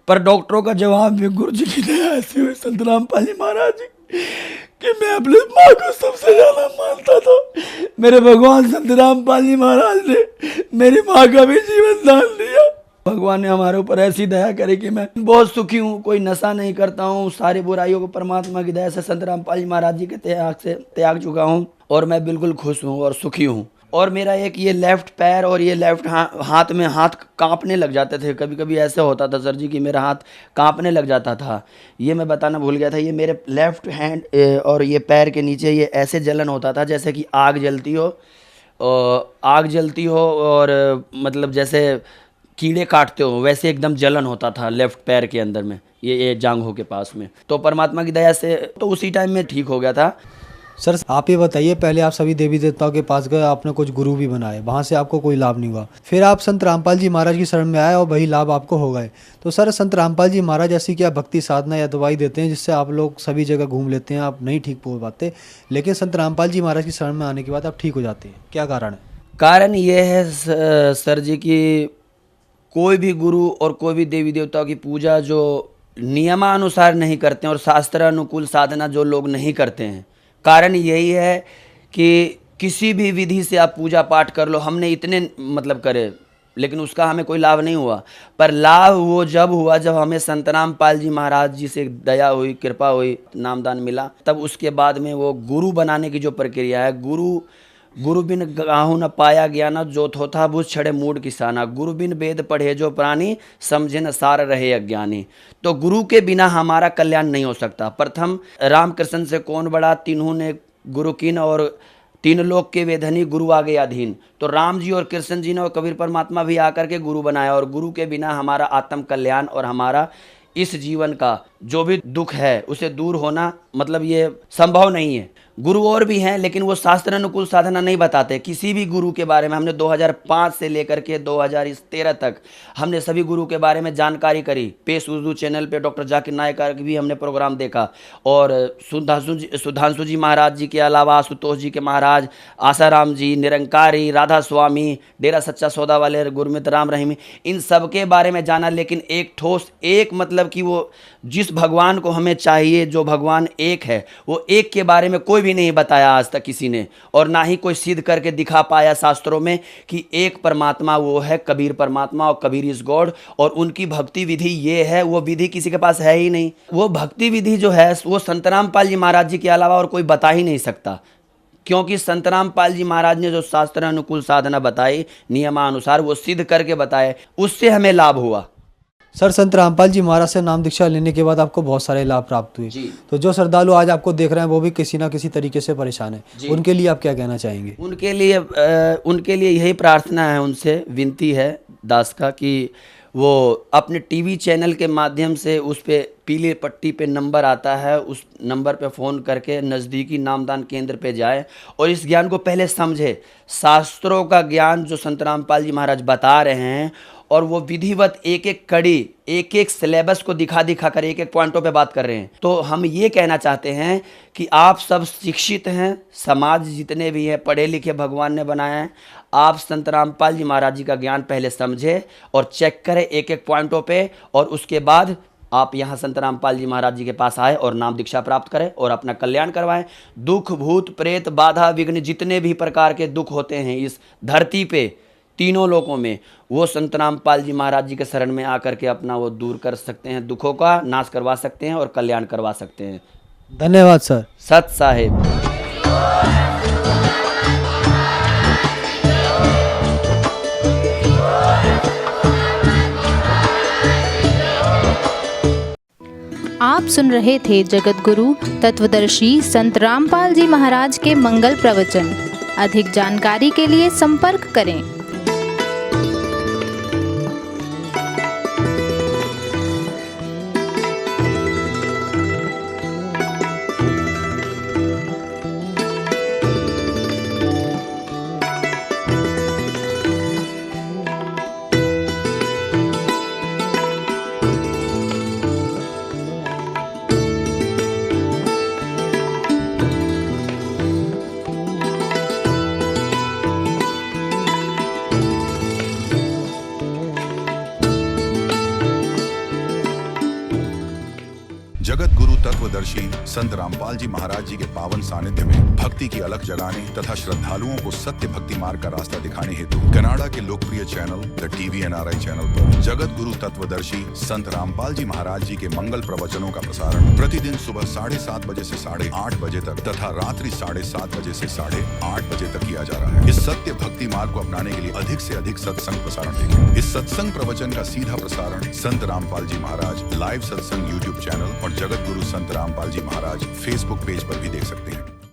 पर डॉक्टरों का जवाब भी गुरुजी की दया ऐसी हुई संत रामपाल जी महाराज जी कि मैं अपने माँ को सबसे ज़्यादा मानता था। मेरे भगवान संत रामपाल जी महाराज ने मेरी माँ का भी जीवन दान दिया। भगवान ने हमारे ऊपर ऐसी दया करी कि मैं बहुत सुखी हूँ, कोई नशा नहीं करता हूँ, सारी बुराइयों को परमात्मा की दया से संत रामपाल जी महाराज जी के त्याग चुका हूँ और मैं बिल्कुल खुश हूँ और सुखी हूँ। और मेरा एक ये लेफ्ट पैर और ये लेफ्ट हाथ में हाथ कांपने लग जाते थे, कभी कभी ऐसे होता था सर जी कि मेरा हाथ कांपने लग जाता था। ये मैं बताना भूल गया था, ये मेरे लेफ्ट हैंड और ये पैर के नीचे ये ऐसे जलन होता था जैसे कि आग जलती हो और मतलब जैसे कीड़े काटते हो वैसे एकदम जलन होता था लेफ्ट पैर के अंदर में, ये जांघों के पास में। तो परमात्मा की दया से तो उसी टाइम में ठीक हो गया था। सर आप ये बताइए, पहले आप सभी देवी देवताओं के पास गए, आपने कुछ गुरु भी बनाए, वहाँ से आपको कोई लाभ नहीं हुआ, फिर आप संत रामपाल जी महाराज की शरण में आए और वही लाभ आपको हो गए। तो सर संत रामपाल जी महाराज ऐसी क्या भक्ति साधना या दवाई देते हैं जिससे आप लोग सभी जगह घूम लेते हैं, आप नहीं ठीक हो पाते, लेकिन संत रामपाल जी महाराज की शरण में आने के बाद आप ठीक हो जाते हैं, क्या कारण है? कारण ये है सर जी कि कोई भी गुरु और कोई भी देवी देवताओं की पूजा जो नियमानुसार नहीं करते हैं और शास्त्र अनुकूल साधना जो लोग नहीं करते हैं, कारण यही है कि किसी भी विधि से आप पूजा पाठ कर लो, हमने इतने मतलब करे लेकिन उसका हमें कोई लाभ नहीं हुआ। पर लाभ वो जब हुआ जब हमें संत रामपाल जी महाराज जी से दया हुई, कृपा हुई, नामदान मिला, तब उसके बाद में वो गुरु बनाने की जो प्रक्रिया है, गुरु बिन गाहु न पाया ज्ञाना, जो थोथा बुझ छड़े मूड किसाना, गुरु बिन वेद पढ़े जो प्राणी, समझे न सार रहे अज्ञानी। तो गुरु के बिना हमारा कल्याण नहीं हो सकता। प्रथम रामकृष्ण से कौन बड़ा, तीनों ने गुरु कीन और तीन लोक के वेधनी, गुरु आगे अधीन। तो राम जी और कृष्ण जी ने और कबीर परमात्मा भी आकर के गुरु बनाया, और गुरु के बिना हमारा आत्म कल्याण और हमारा इस जीवन का जो भी दुख है उसे दूर होना मतलब ये संभव नहीं है। गुरु और भी हैं लेकिन वो शास्त्र अनुकूल साधना नहीं बताते। किसी भी गुरु के बारे में हमने 2005 से लेकर के 2013 तक हमने सभी गुरु के बारे में जानकारी करी। पेश उर्दू चैनल पे डॉक्टर जाकिर नायक का भी हमने प्रोग्राम देखा, और सुधांशु जी महाराज जी के अलावा आशुतोष जी के महाराज, आसाराम जी, निरंकारी, राधा स्वामी, डेरा सच्चा सौदा वाले गुरमीत राम रहीमी, इन सब के बारे में जाना। लेकिन एक ठोस एक मतलब कि वो जिस भगवान को हमें चाहिए, जो भगवान एक है, वो एक के बारे में कोई भी नहीं बताया आज तक किसी ने, और ना ही कोई सिद्ध करके दिखा पाया शास्त्रों में कि एक परमात्मा वो है कबीर परमात्मा, और कबीर इज गॉड। और उनकी भक्ति विधि ये है, वो विधि किसी के पास है ही नहीं। वो भक्ति विधि जो है वो संत रामपाल जी महाराज जी के अलावा और कोई बता ही नहीं सकता, क्योंकि संत रामपाल जी महाराज ने जो शास्त्र अनुकूल साधना बताई नियमानुसार, वो सिद्ध करके बताए, उससे हमें लाभ हुआ। सर संत रामपाल जी महाराज से नाम दीक्षा लेने के बाद आपको बहुत सारे लाभ प्राप्त हुए, तो जो श्रद्धालु आज आपको देख रहे हैं वो भी किसी ना किसी तरीके से परेशान है, उनके लिए आप क्या कहना चाहेंगे? उनके लिए यही प्रार्थना है, उनसे विनती है दास का कि वो अपने टीवी चैनल के माध्यम से उस पे पीले पट्टी पे नंबर आता है, उस नंबर पे फ़ोन करके नज़दीकी नामदान केंद्र पे जाए और इस ज्ञान को पहले समझे। शास्त्रों का ज्ञान जो संत रामपाल जी महाराज बता रहे हैं, और वो विधिवत एक एक कड़ी, एक एक सिलेबस को दिखा कर एक एक पॉइंटों पे बात कर रहे हैं। तो हम ये कहना चाहते हैं कि आप सब शिक्षित हैं, समाज जितने भी हैं पढ़े लिखे भगवान ने बनाए हैं, आप संत रामपाल जी महाराज जी का ज्ञान पहले समझें और चेक करें एक एक पॉइंटों पे, और उसके बाद आप यहाँ संत रामपाल जी महाराज जी के पास आए और नाम दीक्षा प्राप्त करें और अपना कल्याण करवाएं। दुख भूत प्रेत बाधा विघ्न जितने भी प्रकार के दुख होते हैं इस धरती पे तीनों लोकों में, वो संत रामपाल जी महाराज जी के शरण में आकर के अपना वो दूर कर सकते हैं, दुखों का नाश करवा सकते हैं और कल्याण करवा सकते हैं। धन्यवाद सर। सत साहेब। आप सुन रहे थे जगत गुरु तत्वदर्शी संत रामपाल जी महाराज के मंगल प्रवचन। अधिक जानकारी के लिए संपर्क करें। जगत गुरु तत्वदर्शी संत रामपाल जी महाराज जी के पावन सानिध्य में भक्ति की अलख जगाने तथा श्रद्धालुओं को सत्य भक्ति मार्ग का रास्ता दिखाने हेतु कनाडा के लोकप्रिय channel the TV NRI channel पर जगत गुरु तत्वदर्शी संत रामपाल जी महाराज जी के मंगल प्रवचनों का प्रसारण प्रतिदिन सुबह 7:30 बजे से 8:30 बजे तक तथा रात्रि 7:30 बजे से 8:30 बजे तक किया जा रहा है। इस सत्य भक्ति मार्ग को अपनाने के लिए अधिक से अधिक सत्संग प्रसारण देखें। इस सत्संग प्रवचन का सीधा प्रसारण संत रामपाल जी महाराज लाइव सत्संग YouTube चैनल और जगत गुरु संत रामपाल जी महाराज Facebook पेज पर भी देख सकते हैं।